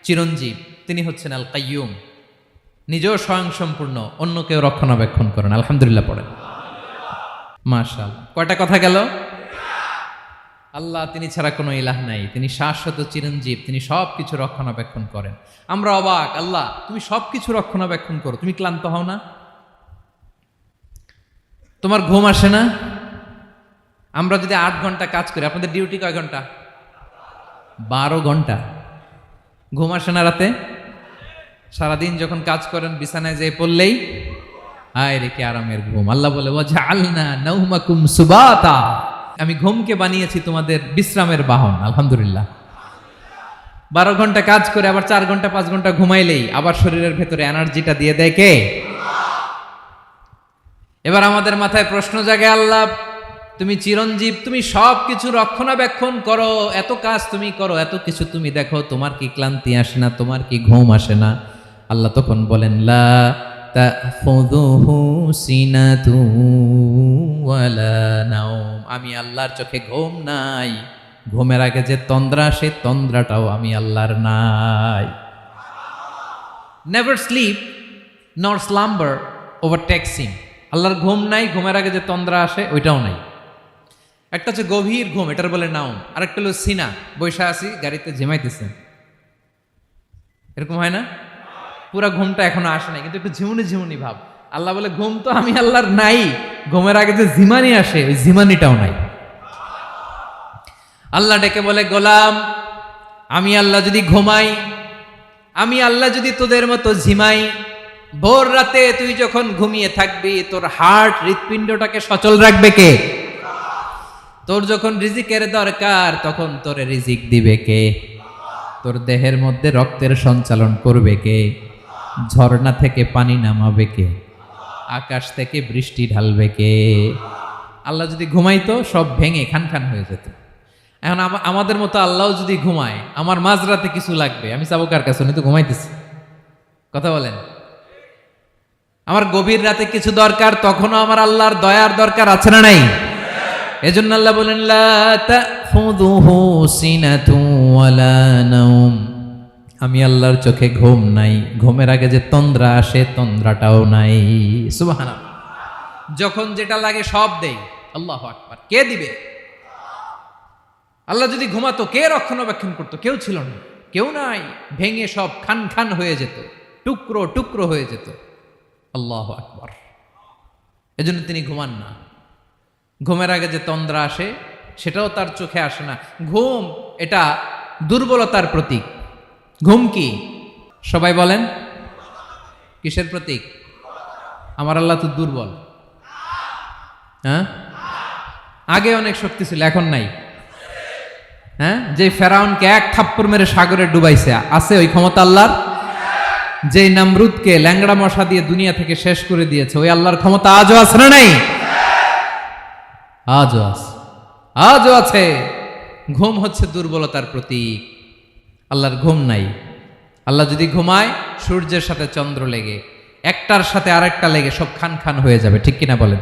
চিরঞ্জীব, তিনি হচ্ছেন আল কাইয়ুম, নিজেও স্বয়ংসম্পূর্ণ, অন্যকেও রক্ষণাবেক্ষণ করেন। আলহামদুলিল্লাহ পড়েন। মাশাআল্লাহ। কয়টা কথা গেল? আল্লাহ তিনি ছাড়া কোনো ইলাহ নাই, তিনি শাশ্বত চিরঞ্জীব, তিনি সব কিছু রক্ষণাবেক্ষণ করেন। আমরা অবাক, আল্লাহ তুমি সব কিছু রক্ষণাবেক্ষণ করো, তুমি ক্লান্ত হও না? তোমার ঘুম আসে না? আমরা যদি 8 ঘন্টা কাজ করি, আপনাদের ডিউটি কয় ঘন্টা? 12 ঘন্টা। ঘুম আসে না রাতে? সারাদিন যখন কাজ করেন বিছানায় যেয়ে পড়লেই আয় রে কি আরামের ঘুম। আল্লাহ বলে ওয়াজআলনা নাওমাকুম সুবাতা, আমি ঘুমকে বানিয়েছি তোমাদের বিশ্রামের বাহন। আলহামদুলিল্লাহ। 12 ঘন্টা কাজ করে আবার 4 ঘন্টা 5 ঘন্টা ঘুমাইলেই আবার শরীরের ভেতরে এনার্জিটা দিয়ে দেয় কে? এবার আমাদের মাথায় প্রশ্ন জাগে, আল্লাহ তুমি চিরঞ্জীব, তুমি সব কিছু রক্ষণাবেক্ষণ করো, এত কাজ তুমি করো, এত কিছু তুমি দেখো, তোমার কি ক্লান্তি আসে না? তোমার কি ঘুম আসে না? আল্লাহ তখন বলেন লা তাখুযুহু সিনাতু ওয়ালা নাওম। আমি আল্লাহর চোখে ঘুম নাই, ঘুমের আগে যে তন্দ্রা আসে তন্দ্রাটাও আমি আল্লাহর নাই। নেভার স্লিপ নর স্লাম্বার ওভারটেকস হিম। আল্লাহর ঘুম নাই, ঘুমের আগে যে তন্দ্রা আসে ওইটাও নাই। একটা হচ্ছে গভীর ঘুম, এটার বলে নাওম। আরেকটা হলো সিনা, বৈশা আছি গাড়িতে ঝিমাইতেছেন, এরকম হয় না? পুরা ঘুমটা এখনো আসে নাই কিন্তু একটু ঝিমুনি ঝিমুনি ভাব। আল্লাহ বলে ঘুম তো আমি আল্লাহর নাই, ঘুমের আগে যে ঝিমানি আসে ওই ঝিমানিটাও নাই। আল্লাহ ডেকে বলে, গোলাম আমি আল্লাহ যদি ঘুমাই, আমি আল্লাহ যদি তোদের মতো ঝিমাই, ভোর রাতে তুই যখন ঘুমিয়ে থাকবি তোর হার্ট হৃৎপিণ্ডটাকে সচল রাখবে কে? তোর যখন রিজিকের দরকার তখন তোরে রিজিক দিবে কে? তোর দেহের মধ্যে রক্তের সঞ্চালন করবে কে? ঝর্ণা থেকে পানি নামাবে কে? আকাশ থেকে বৃষ্টি ঢালবে কে? আল্লাহ যদি ঘুমাইতো সব ভেঙে খান খান হয়ে যেত। এখন আমাদের মতো আল্লাহ যদি ঘুমায়, আমার মাঝরাতে কিছু লাগবে, আমি যাবো কার কাছে? উনি তো ঘুমাইতেছি। কথা বলেন। আমার গভীর রাতে কিছু দরকার, তখনও আমার আল্লাহর দয়ার দরকার আছে না নাই? এজন্য আল্লাহ বলেন, লা তাখুযুহু সিনাতু ওয়ালা নাওম। আমি আল্লাহর চোখে ঘুম নাই, ঘুমের আগে যে তন্দ্রা আসে তন্দ্রাটাও নাই। সুবহানাল্লাহ। যখন যেটা লাগে সব দেই। আল্লাহু আকবার। কে দিবে? আল্লাহ যদি ঘুমাতো কে রক্ষণাবেক্ষণ করতো? কেউ ছিল না, কেউ নাই, ভেঙে সব খান খান হয়ে যেত, টুকরো টুকরো হয়ে যেত। আল্লাহু আকবার। এজন্য তিনি ঘুমান না। ঘুমের আগে যে তন্দ্রা আসে সেটাও তার চোখে আসে না। ঘুম এটা দুর্বলতার প্রতীক। ঘুম কি? সবাই বলেন, কিসের প্রতীক? আমার আল্লাহ তো দুর্বল। হ্যাঁ, আগে অনেক শক্তি ছিল, এখন নাই। হ্যাঁ, যে ফেরাউনকে এক থাপ্পড় মেরে সাগরে ডুবাইছে, আছে ওই ক্ষমতা আল্লাহর? যে নামরুদকে ল্যাংড়া মশা দিয়ে দুনিয়া থেকে শেষ করে দিয়েছে, ওই আল্লাহর ক্ষমতা আজও আছে না নাই? আজও আছে, আজও আছে। ঘুম হচ্ছে দুর্বলতার প্রতীক। আল্লাহর ঘুম নাই। আল্লাহ যদি ঘুমায়, সূর্যের সাথে চন্দ্র লেগে, একটার সাথে আরেকটা লেগে সব খান খান হয়ে যাবে, ঠিক কিনা বলেন?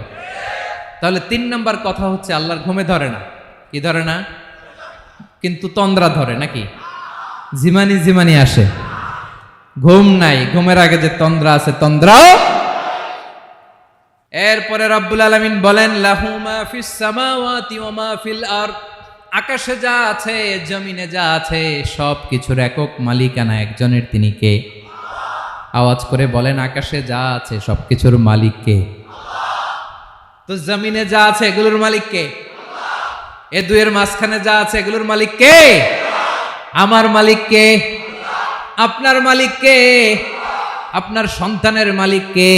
তাহলে 3 নাম্বার কথা হচ্ছে আল্লাহর ঘুমে ধরে না। কি ধরে না? কিন্তু তন্দ্রা ধরে নাকি? জিমানি জিমানি আসে। ঘুম নাই, ঘুমের আগে যে তন্দ্রা আছে তন্দ্রাও। এরপরে রব্বুল আলামিন বলেন, লাহু মা ফিস সামাওয়াতি ওয়া মা ফিল আরদ। আকাশে যা আছে, জমিনে যা আছে, সব কিছুর একক মালিকানা একজনের। তিনি কে? আওয়াজ করে বলেন, আকাশে যা আছে সব কিছুর মালিক কে? তো জমিনে যা আছে এগুলোর মালিক কে? এ দুয়ের মাঝখানে যা আছে এগুলোর মালিক কে? আমার মালিক কে? আপনার মালিক কে? আপনার সন্তানের মালিক কে?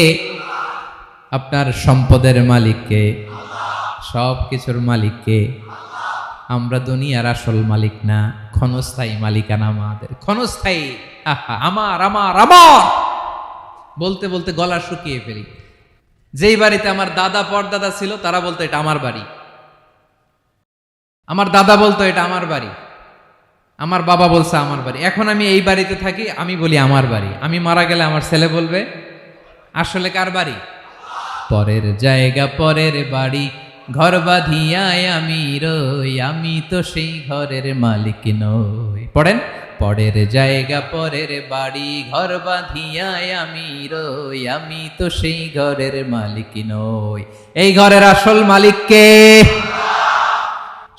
আপনার সম্পদের মালিক কে? সব কিছুর মালিক কে? আমরা দুনিয়ার আসল মালিক না, ক্ষণস্থায়ী মালিকানা আমাদের। ক্ষণস্থায়ী। আমার আমার আমার বলতে বলতে গলা শুকিয়ে ফেলি। যেই বাড়িতে আমার দাদা পরদাদা ছিল তারা বলতো এটা আমার বাড়ি, আমার দাদা বলতো এটা আমার বাড়ি, আমার বাবা বলছে আমার বাড়ি। এখন আমি এই বাড়িতে থাকি, আমি বলি আমার বাড়ি। আমি মারা গেলে আমার ছেলে বলবে আসলে কার বাড়ি? পরের জায়গা পরের বাড়ি, ঘর বাঁধিয়ায় আমি রই, আমি তো সেই ঘরের মালিক নই। পড়েন, পরের জায়গা পরের বাড়ি, ঘর বাঁধিয়ায় আমি রই, আমি তো সেই ঘরের মালিক নই। এই ঘরের আসল মালিক কে?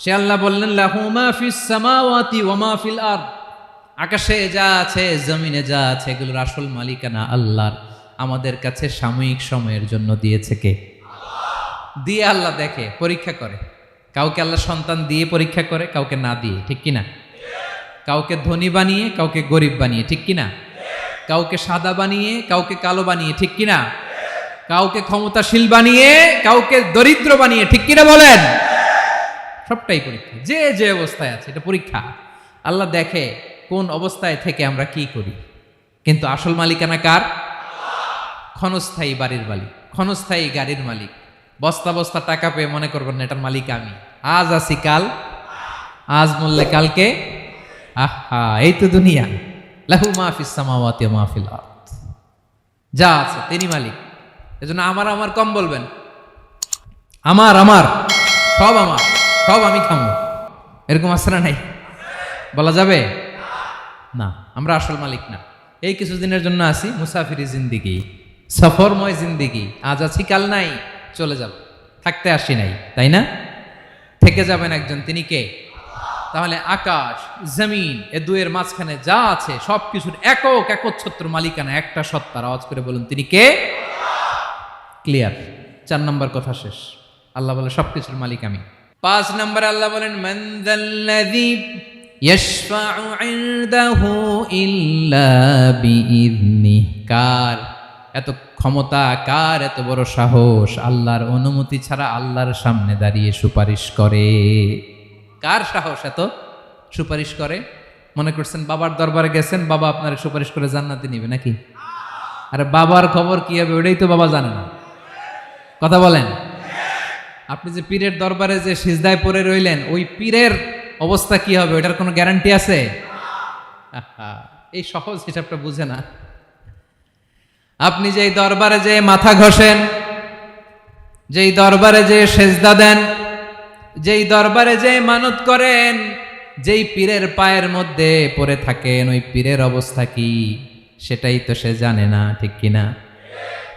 সে আল্লাহ বললেন, লাহু মা ফিস সামাওয়াতি ওয়া মা ফিল আরদ। আকাশে যা আছে, জমিনে যা আছে, এগুলোর আসল মালিকানা আল্লাহর। আমাদের কাছে সাময়িক সময়ের জন্য দিয়েছে কে? দিয়ে আল্লাহ দেখে, পরীক্ষা করে। কাউকে আল্লাহ সন্তান দিয়ে পরীক্ষা করে, কাউকে না দিয়ে, ঠিক কিনা? কাউকে ধনী বানিয়ে, কাউকে গরিব বানিয়ে, ঠিক কিনা? কাউকে সাদা বানিয়ে, কাউকে কালো বানিয়ে, ঠিক কিনা? কাউকে ক্ষমতাশীল বানিয়ে, কাউকে দরিদ্র বানিয়ে, ঠিক কিনা বলেন? সবটাই পরীক্ষা। যে যে অবস্থায় আছে এটা পরীক্ষা। আল্লাহ দেখে কোন অবস্থায় থেকে আমরা কি করি। কিন্তু আসল মালিকানা কার? ক্ষণস্থায়ী বাড়ির মালিক, ক্ষণস্থায়ী গাড়ির মালিক। বস্তা বস্তা টাকা পেয়ে মনে করবেন না এটার মালিক আমি। আজ আছি কাল, আজ মরলে কালকে। আহা, এই তো দুনিয়া। লাহু মা ফিস সামাওয়াতি ওয়া মা ফিল আরদ। যা আছে তিনি মালিক। এজন্য আমার আমার কম বলবেন, আমার আমার সব আমার, সব আমি খাবো, এরকম আছে না নাই? বলা যাবে না, আমরা আসল মালিক না। এই কিছুদিনের জন্য আসি, মুসাফিরি জিন্দিগি, সফরময় জিন্দিগি, আজ আছি কাল নাই, চলে যাব, থাকতে আসি নাই, তাই না? থেকে যাবেন একজন, তিনি কে? তাহলে আকাশ জমিন এ দুয়ের মাঝখানে যা আছে সবকিছুর একক একচ্ছত্র মালিকানা একটা সত্তার। আওয়াজ করে বলুন তিনি কে? ক্লিয়ার। 4 নম্বর কথা শেষ। আল্লাহ বলে সবকিছুর মালিক আমি। 5 নম্বরে আল্লাহ বলেন মান যাল্লাযী ইয়াশফাউ ইনদাহু ইল্লা বিইذনিহি। কার এত ক্ষমতা, কার এত বড় সাহস আল্লাহর অনুমতি ছাড়া আল্লাহর সামনে দাঁড়িয়ে সুপারিশ করে? কার সাহস এত সুপারিশ করে? মনে করছেন বাবার দরবারে গেছেন, বাবা আপনার সুপারিশ করে জান্নাতে নিবে নাকি? আরে বাবার খবর কি হবে ওটাই তো বাবা জানে না। কথা বলেন। আপনি যে পীরের দরবারে যে সিজদায় পড়ে রইলেন, ওই পীরের অবস্থা কি হবে ওটার কোনো গ্যারান্টি আছে? এই সহজ হিসাবটা বুঝে না। আপনি যেই দরবারে যে মাথা ঘষেন, যেই দরবারে যে সেজদা দেন, যেই দরবারে যে মানত করেন, যেই পীরের পায়ের মধ্যে পড়ে থাকেন, ওই পীরের অবস্থা কি সেটাই তো সে জানে না, ঠিক কিনা?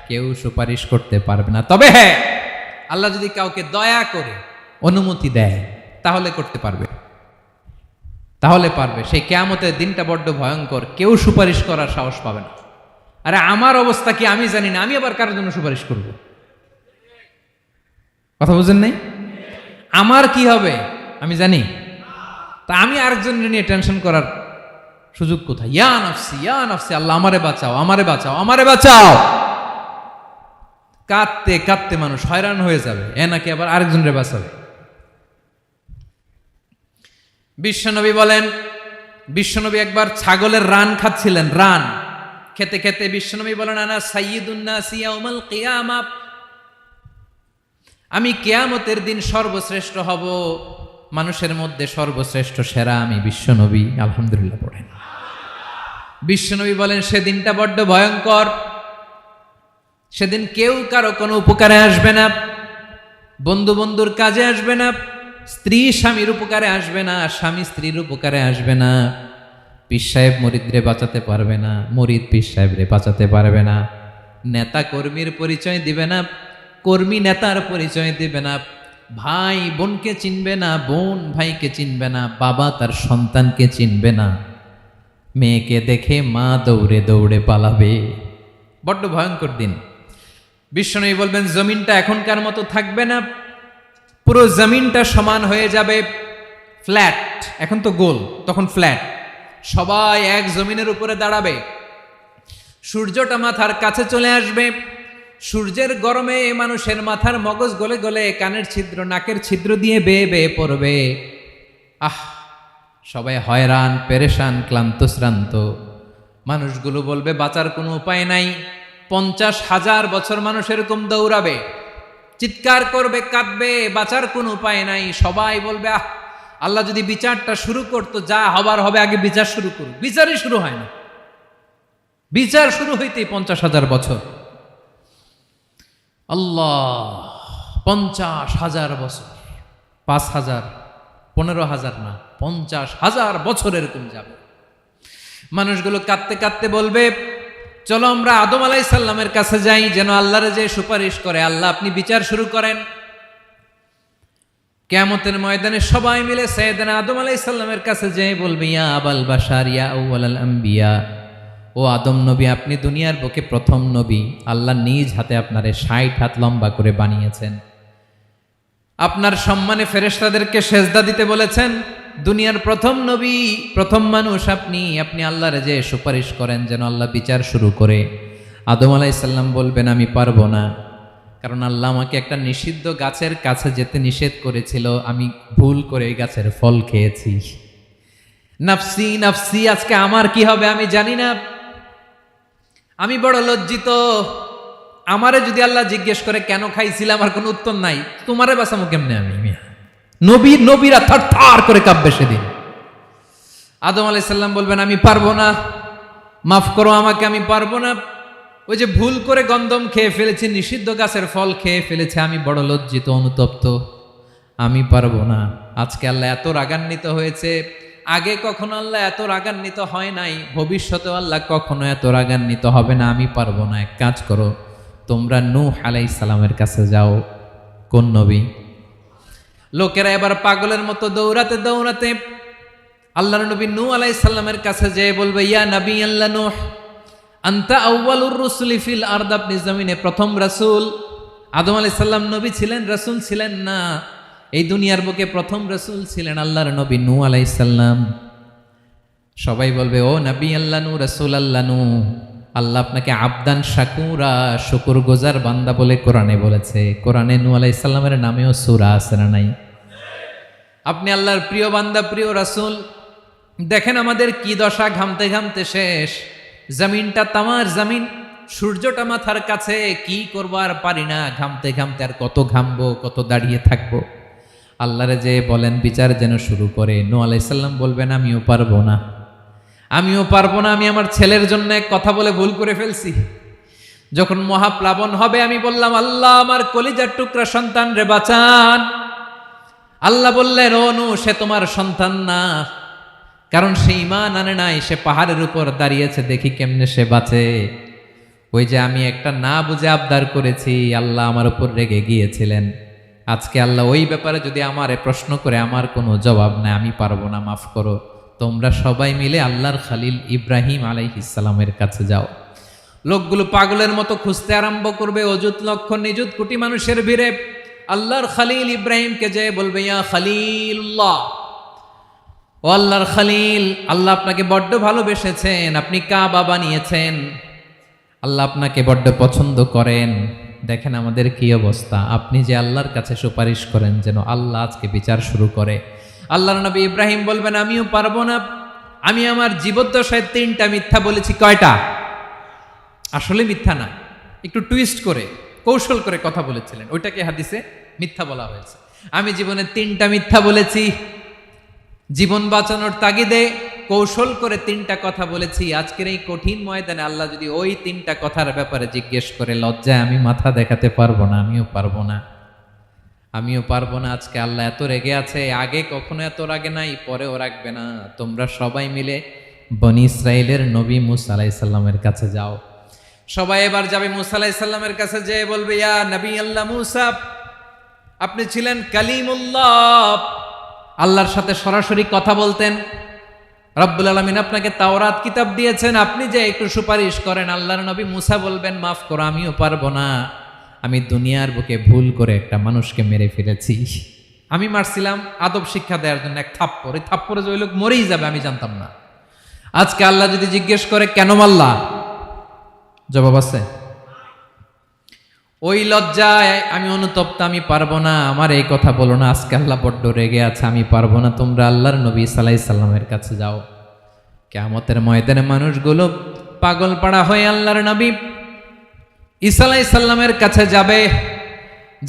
কেউ সুপারিশ করতে পারবে না। তবে হ্যাঁ, আল্লাহ যদি কাউকে দয়া করে অনুমতি দেয় তাহলে করতে পারবে, তাহলে পারবে। সেই কিয়ামতের দিনটা বড্ড ভয়ঙ্কর, কেউ সুপারিশ করার সাহস পাবে না। আরে আমার অবস্থা কি আমি জানি না, আমি আবার কারোর জন্য সুপারিশ করব? কথা বুঝেন নাই? আমার কি হবে আমি জানি, তা আমি আরেকজনের নিয়ে টেনশন করার সুযোগ কোথায়? ইয়া নফসি ইয়া নফসি, আল্লাহ আমারে বাঁচাও, আমারে বাঁচাও, আমারে বাঁচাও। কাঁদতে কাঁদতে মানুষ হয়রান হয়ে যাবে, এ নাকি আবার আরেকজনের বাঁচাবে। বিশ্বনবী বলেন, বিশ্বনবী একবার ছাগলের রান খাচ্ছিলেন, রান খেতে খেতে বিশ্বনবী বলেন আনা সাইয়্যিদুন নাসি ইয়াউমাল কিয়ামা, আমি কিয়ামতের দিন সর্বশ্রেষ্ঠ হব, মানুষের মধ্যে সর্বশ্রেষ্ঠ সেরা আমি বিশ্বনবী। আলহামদুলিল্লাহ পড়েন। বিশ্বনবী বলেন সেদিনটা বড্ড ভয়ঙ্কর, সেদিন কেউ কারো কোনো উপকারে আসবে না, বন্ধু বন্ধুর কাজে আসবে না, স্ত্রী স্বামীর উপকারে আসবে না, স্বামী স্ত্রীর উপকারে আসবে না, পীর সাহেব মুরিদরে বাঁচাতে পারবে না, মুরিদ পীর সাহেবরে বাঁচাতে পারবে না, নেতা কর্মীর পরিচয় দিবে না, কর্মী নেতার পরিচয় দিবে না, ভাই বোনকে চিনবে না, বোন ভাইকে চিনবে না, বাবা তার সন্তানকে চিনবে না, মেয়েকে দেখে মা দৌড়ে দৌড়ে পালাবে। বড্ড ভয়ঙ্কর দিন। বিশ্বনবী বলবেন জমিনটা এখনকার মতো থাকবে না, পুরো জমিনটা সমান হয়ে যাবে, ফ্ল্যাট। এখন তো গোল, তখন ফ্ল্যাট। সবাই এক জমিনের উপরে দাঁড়াবে, সূর্যটা মাথার কাছে চলে আসবে, সূর্যের গরমে মানুষের মাথার মগজ গলে গলে কানের ছিদ্র নাকের ছিদ্র দিয়ে বেয়ে বেয়ে পড়বে। আহ, সবাই হয়রান পেরেশান ক্লান্ত শ্রান্ত। মানুষগুলো বলবে বাঁচার কোনো উপায় নাই। 50,000 বছর মানুষ এরকম দৌড়াবে, চিৎকার করবে, কাঁদবে, বাঁচার কোনো উপায় নাই। সবাই বলবে আহ, আল্লাহ যদি বিচারটা শুরু করতো, যা হবার হবে, আগে বিচার শুরু করুক। বিচারই শুরু হয় না, বিচার শুরু হইতেই 50,000 বছর। আল্লাহ, 50,000 বছর, 5,000, 15,000 না, 50,000 বছর এরকম যাবে। মানুষগুলো কাঁদতে কাঁদতে বলবে চলো আমরা আদম আলাইহিস সালামের কাছে যাই, যেন আল্লাহর যে সুপারিশ করে, আল্লাহ আপনি বিচার শুরু করেন। কিয়ামতের ময়দানে সবাই মিলে সাইয়েদনা আদম আলাইহিস সালামের কাছে যেয়ে বলবে ইয়া আবাল বাশার ইয়া আউয়ালাল আম্বিয়া, ও আদম নবী, আপনি দুনিয়ার বুকে প্রথম নবী, আল্লাহ নিজ হাতে আপনারে 60 হাত লম্বা করে বানিয়েছেন, আপনার সম্মানে ফেরেশতাদেরকে সেজদা দিতে বলেছেন, দুনিয়ার প্রথম নবী, প্রথম মানুষ আপনি, আপনি আল্লাহর যে সুপারিশ করেন যেন আল্লাহ বিচার শুরু করে। আদম আলাইহিস সালাম বলবেন আমি পারবো না, কারণ আল্লাহ আমাকে একটা নিষিদ্ধ গাছের কাছে যেতে নিষেধ করেছিল, আমি ভুল করে এই গাছের ফল খেয়েছি। নাফসি নাফসি, আজকে আমার কি হবে আমি জানি না, আমি বড় লজ্জিত। আমারে যদি আল্লাহ জিজ্ঞেস করে কেন খাইছিলাম, আমার কোনো উত্তর নাই, তোমারে বাঁচামো কেমনে আমি? নবীরা থার করে কাঁপবে সেদিন। আদম আলাইহিস সালাম বলবেন আমি পারবো না, মাফ করো আমাকে, আমি পারবো না। ওই যে ভুল করে গন্ধম খেয়ে ফেলেছি, নিষিদ্ধ গাছের ফল খেয়ে ফেলেছে, আমি বড় লজ্জিত, অনুতপ্ত, আমি পারবো না। আজকে আল্লাহ এত রাগান্বিত হয়েছে, আগে কখনো আল্লাহ এত রাগান্বিত হয় নাই, ভবিষ্যতেও আল্লাহ কখনো এত রাগান্বিত হবে না, আমি পারবো না। এক কাজ করো, তোমরা নূহ আলাইহিস সালামের কাছে যাও। কোন নবী? লোকেরা এবার পাগলের মতো দৌড়াতে দৌড়াতে আল্লাহর নবী নূহ আলাইহিস সালামের কাছে যেয়ে বলবে, ইয়া নবী আল্লাহ নূহ, আনতা আউয়ালুর রুসুলি ফিল আরদ, আপনি জমিনে প্রথম রাসূল। আদম আলাইহিস সালাম নবী ছিলেন, রাসূল ছিলেন না। এই দুনিয়ার বুকে প্রথম রাসূল ছিলেন আল্লাহর নবী নূহ আলাইহিস সালাম। সবাই বলবে, ও নবী আল্লাহ নূহ, রাসূল আল্লাহ নূহ, আল্লাহ আপনাকে আবদান শাকুরা, শুকরগুজার বান্দা বলে কোরআনে বলেছে। কোরআনে নূহ আলাইহিস সালামের নামেও সূরা আছে না নাই? আপনি আল্লাহর প্রিয় বান্দা, প্রিয় রাসূল। দেখেন আমাদের কি দশা, ঘামতে ঘামতে শেষ। জমিনটা তামার জমিন, সূর্যটা মাথার কাছে, কি করবো আর পারি না, ঘামতে ঘামতে আর কত ঘামবো, কত দাঁড়িয়ে থাকবো। আল্লাহরে যে বলেন বিচার যেন শুরু করে। নূহ আলাইহিস সালাম বলবেন, আমিও পারবো না, আমিও পারবো না। আমি আমার ছেলের জন্য এক কথা বলে ভুল করে ফেলছি। যখন মহাপ্লাবন হবে আমি বললাম, আল্লাহ আমার কলিজার টুকরা সন্তান রে বাঁচান। আল্লাহ বললেন, ও নূহ, সে তোমার সন্তান না, কারণ সে ঈমান আনে নাই, সে পাহাড়ের উপর দাঁড়িয়েছে, দেখি কেমনে সে বাঁচে। ওই যে আমি একটা না বুঝে আবদার করেছি, আল্লাহ আমার উপর রেগে গিয়েছিলেন। আজকে আল্লাহ ওই ব্যাপারে যদি আমারে প্রশ্ন করে, আমার কোনো জবাব নাই, আমি পারবো না, মাফ করো। তোমরা সবাই মিলে আল্লাহর খালিল ইব্রাহিম আলাইহিস সালামের কাছে যাও। লোকগুলো পাগলের মতো খুঁজতে আরম্ভ করবে, অযুত লক্ষ নিযুত কোটি মানুষের ভিড়ে আল্লাহর খালিল ইব্রাহিমকে যেয়ে বলবে, ইয়া খালিলুল্লাহ, ও আল্লাহর খালিল, আল্লাহ আপনাকে বড্ড ভালোবেসেছেন, আপনি কাবা বানিয়েছেন, আল্লাহ আপনাকে বড্ড পছন্দ করেন। দেখেন আমাদের কি অবস্থা, আপনি যে আল্লাহর কাছে সুপারিশ করেন যেন আল্লাহ আজকে বিচার শুরু করে। আল্লাহর নবী ইব্রাহিম বলবেন, আমিও পারবো না, আমি আমার জীবদ্দশায় 3টা মিথ্যা বলেছি। কয়টা? আসলে মিথ্যা না, একটু টুইস্ট করে, কৌশল করে কথা বলেছিলেন, ওইটাকে হাদিসে মিথ্যা বলা হয়েছে। আমি জীবনে 3টা মিথ্যা বলেছি, জীবন বাঁচানোর তাগিদে কৌশল করে 3টা কথা বলেছি। আজকের এই কঠিন ময়দানে আল্লাহ যদি ওই 3টা কথার ব্যাপারে জিজ্ঞেস করে, লজ্জায় আমি মাথা দেখাতে পারবো না, আমিও পারবো না, আমিও পারবো না। আজকে আল্লাহ এত রেগে আছে, আগে কখনো এত রাগে নাই, পরেও রাখবে না। তোমরা সবাই মিলে বনি ইসরাইলের নবী মূসা আলাইহিস সালামের কাছে যাও। সবাই এবার যাবে মূসা আলাইহিস সালামের কাছে, যেয়ে বলবে, ইয়া নবী আল্লাহ মূসা, আপনি ছিলেন কালিমুল্লাহ, আল্লাহর সাথে সরাসরি কথা বলতেন, রব্বুল আলামিন আপনাকে তাওরাত কিতাব দিয়েছেন, আপনি যে একটু সুপারিশ করেন। আল্লাহর নবী মূসা বলবেন, মাফ করো, আমিও পারবো না, আমি দুনিয়ার বুকে ভুল করে একটা মানুষকে মেরে ফেলেছি। আমি মারছিলাম আদব শিক্ষা দেওয়ার জন্য এক থাপ্পড়, এই থাপ্পড়ে যে ওই লোক মরেই যাবে আমি জানতাম না। আজকে আল্লাহ যদি জিজ্ঞেস করে কেন মারলা, জবাব আছে? ওই লজ্জায় আমি অনুতপ্ত, আমি পারবো না, আমার এই কথা বলো না। আজকে আল্লাহ বড্ড রেগে আছে, আমি পারবো না। তোমরা আল্লাহর নবী ঈসা আলাইহিস সালামের কাছে যাও। কিয়ামতের ময়দানে মানুষগুলো পাগল পাড়া হয়ে আল্লাহর নবী ঈসা আলাইহিস সালামের কাছে যাবে,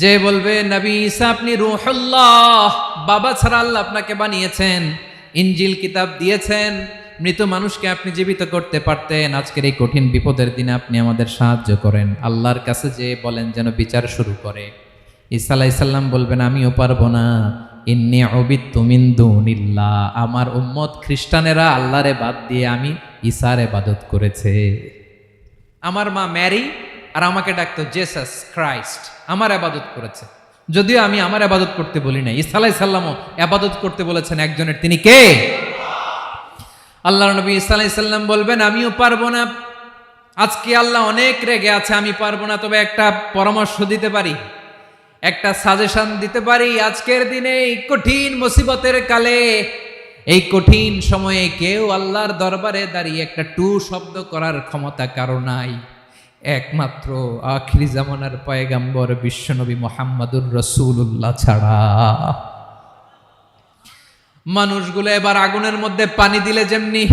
যে বলবে, নবী ঈসা আপনি রূহুল্লাহ, বাবা ছাড়া আল্লাহ আপনাকে বানিয়েছেন, ইনজিল কিতাব দিয়েছেন, মৃত মানুষকে আপনি জীবিত করতে পারতেন। আজকের এই কঠিন বিপদের দিনে আপনি আমাদের সাহায্য করেন। আল্লাহর কাছে যে বলেন যেন বিচার শুরু করে। ঈসা আলাইহিস সালাম বলবেন, আমিও পারবো না, ইন্নী উবিদতু মিন দুনিল্লাহ, আমার উম্মত খ্রিস্টানেরা আল্লাহরে বাদ দিয়ে আমি ঈসার ইবাদত করেছে। আমার মা ম্যারি আর আমাকে ডাকতো জেসাস ক্রাইস্ট, আমার ইবাদত করেছে, যদিও আমি আমার ইবাদত করতে বলি না। ঈসা আলাইহিস সালামও ইবাদত করতে বলেছেন একজনের, তিনি কে? আল্লাহর নবী ঈসা আলাইহিস সালাম বলবেন, আমিও পারবো না। আজকে আল্লাহ অনেক রেগে আছে, আমি পারবো না, তবে একটা পরামর্শ দিতে পারি, একটা সাজেশন দিতে পারি। আজকের দিনে এই কঠিন মুসিবতের কালে, এই কঠিন সময়ে কেউ আল্লাহর দরবারে দাঁড়িয়ে একটা টু শব্দ করার ক্ষমতা কারো নাই, একমাত্র আখিরি জামানার পয়গাম্বর বিশ্বনবী মুহাম্মাদুর রাসূলুল্লাহ ছাড়া। মানুষগুলো এবার আগুনের মধ্যে পানি দিলে যেমনি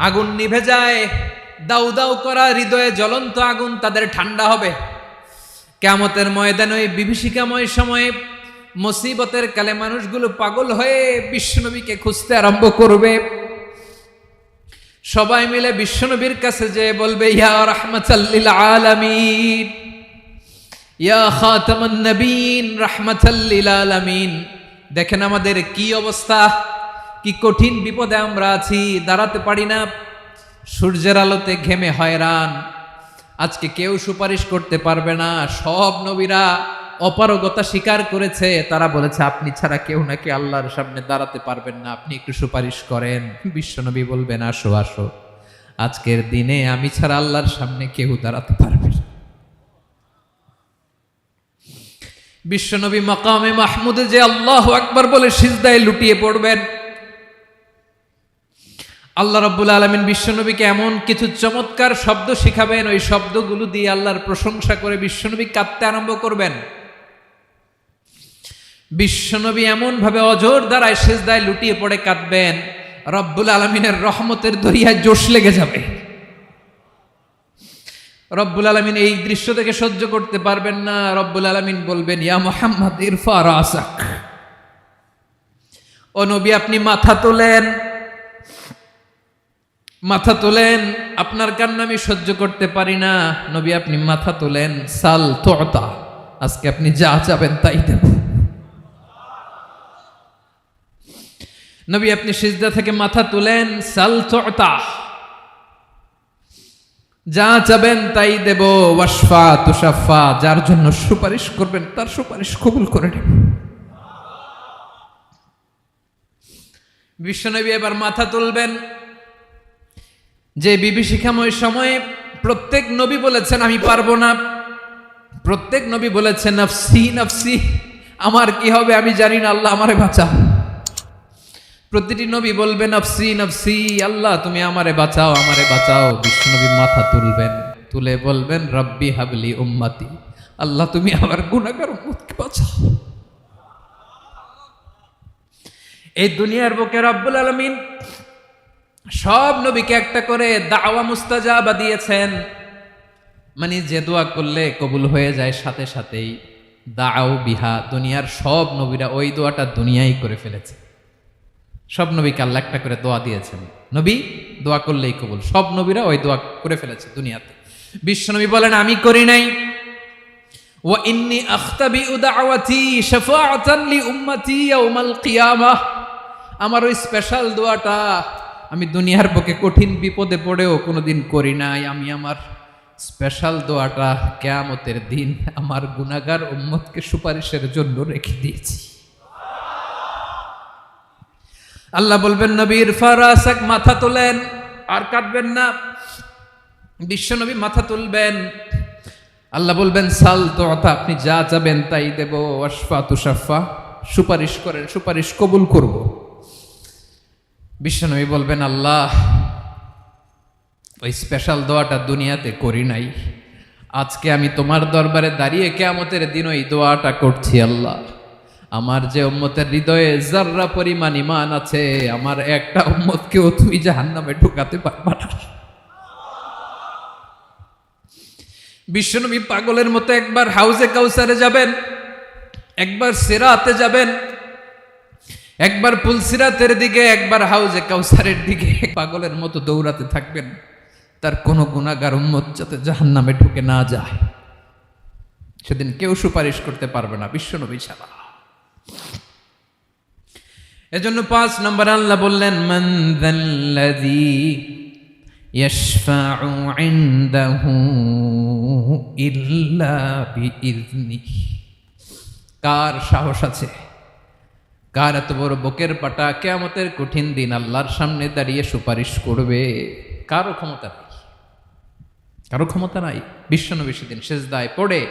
আগুন নিভে যায়, দাউ দাউ করা হৃদয়ে জ্বলন্ত আগুন তাদের ঠান্ডা হবে। কিয়ামতের ময়দানে ওই বিভীষিকাময় সময়ে মুসিবতের কালে মানুষগুলো পাগল হয়ে বিশ্বনবীকে খুঁজতে আরম্ভ করবে। সবাই মিলে বিশ্বনবীর কাছে যে বলবে, ইয়া রাহমাতাল লিল আলামিন, ইয়া খাতামান নবীন, রাহমাতাল লিল আলামিন। দেখেন আমাদের কি অবস্থা, কি কঠিন বিপদে আমরা আছি, দাঁড়াতে পারি না, সূর্যের আলোতে ঘেমে হয়রান। আজকে কেউ সুপারিশ করতে পারবে না। সব নবীরা অপারগতা স্বীকার করেছে, তারা বলেছে আপনি ছাড়া কেউ নাকি আল্লাহর সামনে দাঁড়াতে পারবেন না, আপনি একটু সুপারিশ করেন। বিশ্বনবী বলবেন, আসো আসো, আজকের দিনে আমি ছাড়া আল্লাহর সামনে কেউ দাঁড়াতে পারবে না। বিশ্বনবী মাকামে মাহমুদে যে আল্লাহু আকবার বলে সিজদায় লুটিয়ে পড়বেন, আল্লাহ রাব্বুল আলামিন বিশ্বনবীকে এমন কিছু চমৎকার শব্দ শিখাবেন, ওই শব্দগুলো দিয়ে আল্লাহর প্রশংসা করে বিশ্বনবী কাঁদতে আরম্ভ করবেন। বিশ্বনবী এমন ভাবে অজর দ্বারায় সিজদায় লুটিয়ে পড়ে কাঁদবেন, রব্বুল আলামিনের রহমতের দরিয়ায় জোশ লেগে যাবে। রব্বুল আলামিন এই দৃশ্য থেকে সহ্য করতে পারবেন না। রব্বুল আলামিন বলবেন, ইয়া মুহাম্মদ ইরফা রাসাক, ও নবী আপনি মাথা তোলেন, মাথা তোলেন, আপনার কান্না আমি সহ্য করতে পারি না। নবী আপনি মাথা তোলেন, সাল তুতা, আজকে আপনি যা চাবেন তাই দেব। নবী আপনি সিজদা থেকে মাথা তুলেন, সাল তুতা, যা চাবেন তাই দেব। ওয়াশফা তুশাফা, যার জন্য সুপারিশ করবেন তার সুপারিশ কবুল করে নেব। বিশ্বনবী এবার মাথা তুলবেন। যে বিভীষিকাময় সময়ে প্রত্যেক নবী বলেছেন আমি পারবো না, প্রত্যেক নবী বলেছেন নফসি নফসি, আমার কি হবে আমি জানি না, আল্লাহ আমারে বাঁচাও। প্রতিটি নবী বলবে নফসি নফসি, আল্লাহ তুমি আমারে বাঁচাও, আমারে বাঁচাও। বিশ্বনবী মাথা তুলবেন, তুলে বলবেন রব্বি হাবলি উম্মতি, আল্লাহ তুমি আমার গুনাহগার উম্মতকে বাঁচাও। এই দুনিয়ার বুকে রব্বুল আলামিন সব নবীকে একটা করে দাওয়া মুস্তাজাবা দিয়েছেন, মানে যে দোয়া করলে কবুল হয়ে যায় সাথে সাথেই। দাও বিহা, দুনিয়ার সব নবীরা ওই দোয়াটা দুনিয়ায় করে ফেলেছে। সব নবীকে আল্লাহ একটা করে দোয়া দিয়েছেন, নবী দোয়া করলেই কবুল। সব নবীরা ওই দোয়া করে ফেলেছে দুনিয়াতে। বিশ্বনবী বলেন আমি করি নাই। ওয়া ইন্নী আখতাবি দাওয়াতি শাফাআতান লি উম্মতি ইয়াউমাল কিয়ামাহ, আমার ওই স্পেশাল দোয়াটা আমি দুনিয়ার বুকে কঠিন বিপদে পড়েও কোনোদিন করি নাই। আমি আমার স্পেশাল দোয়াটা কিয়ামতের দিন আমার গুনাহগার উম্মতকে সুপারিশের জন্য রেখে দিয়েছি। আল্লাহ বলবেন নবীর ফারাসাক, মাথা তোলেন, আর কাটবেন না। বিশ্বনবী মাথা তুলবেন, আল্লাহ বলবেন সাল তুতা, আপনি যা চাবেন তাই দেব। ওয়াশফা তুশাফা, সুপারিশ করেন, সুপারিশ কবুল করব। বিশ্বনবী বলবেন আল্লাহ ওই স্পেশাল দোয়াটা দুনিয়াতে করি নাই, আজকে আমি তোমার দরবারে দাঁড়িয়ে কিয়ামতের দিন ওই দোয়াটা করছি। আল্লাহ আমার যে উম্মতের হৃদয়ে যাররা পরিমাণ ঈমান আছে, আমার একটা উম্মতকেও তুমি জাহান্নামে ঢুকাতে পারবা না। বিশ্বনবী পাগলের মতো একবার হাউজে কাউসারে যাবেন, একবার সিরাতে যাবেন, একবার পুলসিরাতের দিকে, একবার হাউজে কাউসারের দিকে, পাগলের মতো দৌড়াতে থাকবেন, তার কোনো গুনাহগার উম্মত যাতে জাহান্নামে ঢুকে না যায়। সেদিন কেউ সুপারিশ করতে পারবে না বিশ্বনবী ছাড়া। এজন্য 5 নম্বর আল্লাহ বললেন মান যাল্লাযী ইয়াশফাউ ইনদাহু ইল্লা বিইযনিহি, কার সাহস আছে, কার এত বড় বুকের পাটা কিয়ামতের কঠিন দিন আল্লাহর সামনে দাঁড়িয়ে সুপারিশ করবে? কারো ক্ষমতা নাই, কারো ক্ষমতা নাই। বিশ্বনবী সেদিন সিজদায় পড়ে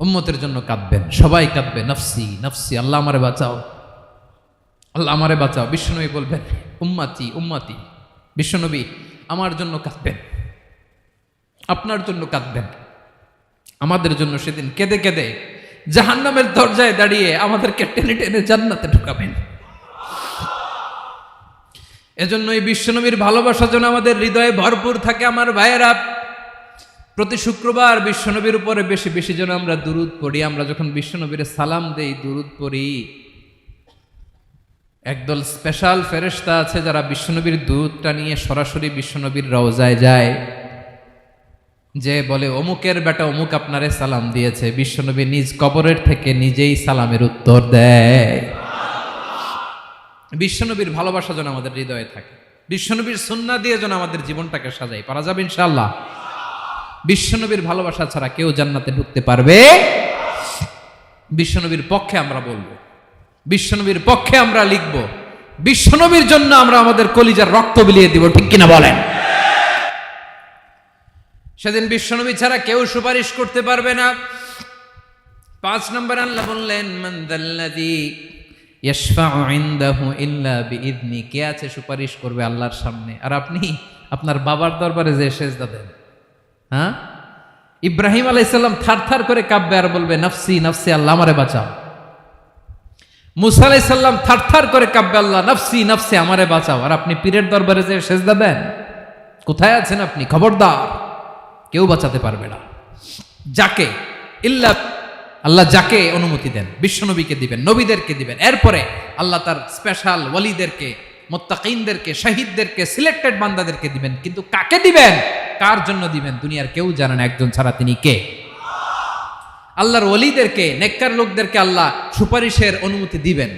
উম্মতের জন্য কাঁদবেন, সবাই কাঁদবে নফসি নফসি, আল্লাহ আমারে বাঁচাও, আল্লাহ আমারে বাঁচাও। বিশ্বনবী বলবেন উম্মতি উম্মতি, বিশ্বনবী আমার জন্য কাঁদবেন, আপনার জন্য কাঁদবেন, আমাদের জন্য সেদিন কেঁদে কেঁদে জাহান্নামের দরজায় দাঁড়িয়ে আমাদেরকে টেনে টেনে জান্নাতে ঢুকাবেন। এজন্য এই বিশ্বনবীর ভালোবাসা যেন আমাদের হৃদয়ে ভরপুর থাকে। আমার ভাইয়েরা, প্রতি শুক্রবার বিশ্বনবীর উপরে বেশি বেশি যেন আমরা দুরূদ পড়ি। আমরা যখন বিশ্বনবীর সালাম দেই, দুরূদ পড়ি, একদল স্পেশাল ফেরেশতা আছে যারা বিশ্বনবীর দুধটা নিয়ে সরাসরি বিশ্বনবীর রওজায় যায়, যে বলে অমুকের বেটা অমুক আপনারে সালাম দিয়েছে। বিশ্বনবী নিজ কবরের থেকে নিজেই সালামের উত্তর দেয়। বিশ্বনবীর ভালোবাসা যেন আমাদের হৃদয়ে থাকে, বিশ্বনবীর সুন্নাহ দিয়ে যেন আমাদের জীবনটাকে সাজাই। পারা যাবে ইনশাআল্লাহ। বিশ্বনবীর ভালোবাসা ছাড়া কেউ জান্নাতে ঢুকতে পারবে। বিশ্বনবীর পক্ষে আমরা বলবো, বিশ্বনবীর পক্ষে আমরা লিখব, বিশ্বনবীর জন্য আমরা আমাদের কলিজার রক্ত বিলিয়ে দিব, ঠিক কিনা বলেন? সেদিন বিশ্বনবী ছাড়া কেউ সুপারিশ করতে পারবে না। 5 নম্বর আল্লাহ বললেন, মান যাল্লাযী ইয়াশফাউ ইনদাহু ইল্লা বিইذনি। কে আছে সুপারিশ করবে আল্লাহর সামনে আর আপনি আপনার বাবার দরবারে যে সেজদা দেন? হ্যাঁ, ইব্রাহিম আলাইহিস সালাম থারথার করে কাঁপবে আর বলবে নফসি নফসি, আল্লাহ আমারে বাঁচাও। মুসা আলাইহিস সালাম থারথার করে কাঁপবে, আল্লাহ নফসি নফসি, আমারে বাঁচাও। আর আপনি পীরের দরবারে যে সেজদা দেন? কোথায় আছেন আপনি? খবরদার, কেউ বাঁচাতে পারবে না। যাকে ইল্লা আল্লাহ যাকে অনুমতি দেন, বিশ্বনবীকে দিবেন, নবীদেরকে দিবেন। এরপরে আল্লাহ তার স্পেশাল ওয়ালিদেরকে, মুত্তাকিনদেরকে, শহীদদেরকে, সিলেক্টেড বান্দাদেরকে দিবেন। কিন্তু কাকে দিবেন, কার জন্য দিবেন, দুনিয়ার কেউ জানে না একজন ছাড়া, তিনি কে? আল্লাহর ওয়ালিদেরকে, নেককার লোকদেরকে আল্লাহ সুপারিশের অনুমতি দিবেন।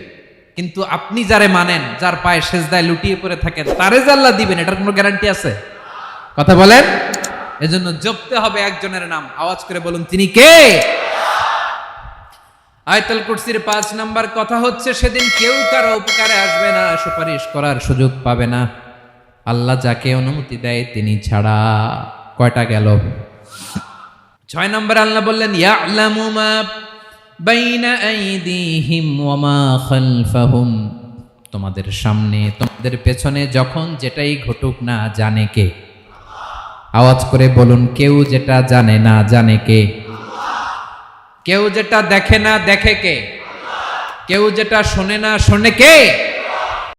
কিন্তু আপনি যারে মানেন, যার পায়ে সেজদায় লুটিয়ে পড়ে থাকেন, তারে যে আল্লাহ দিবেন, এটার কোনো গ্যারান্টি আছে? কথা বলেন। এজন্য জপতে হবে একজনের নাম, আওয়াজ করে বলুন, তিনি কে? আয়াতুল কুরসির 5 নাম্বার কথা হচ্ছে, সেদিন কেউ কারো উপকারে আসবে না, সুপারিশ করার সুযোগ পাবে না, আল্লাহ যাকে অনুমতি দেয় তিনি ছাড়া। কয়টা গেল? 6 নম্বর আল্লাহ বললেন, ইয়ালামু মা বাইনা আইদিহিম ওয়া মা খালফাহুম। তোমাদের সামনে, তোমাদের পেছনে যখন যেটাই ঘটুক না জানে কে? আওয়াজ করে বলুন, কেউ যেটা জানে না জানে কে? কেউ যেটা দেখে না দেখে কে? কেউ যেটা শোনে না শোনে কে?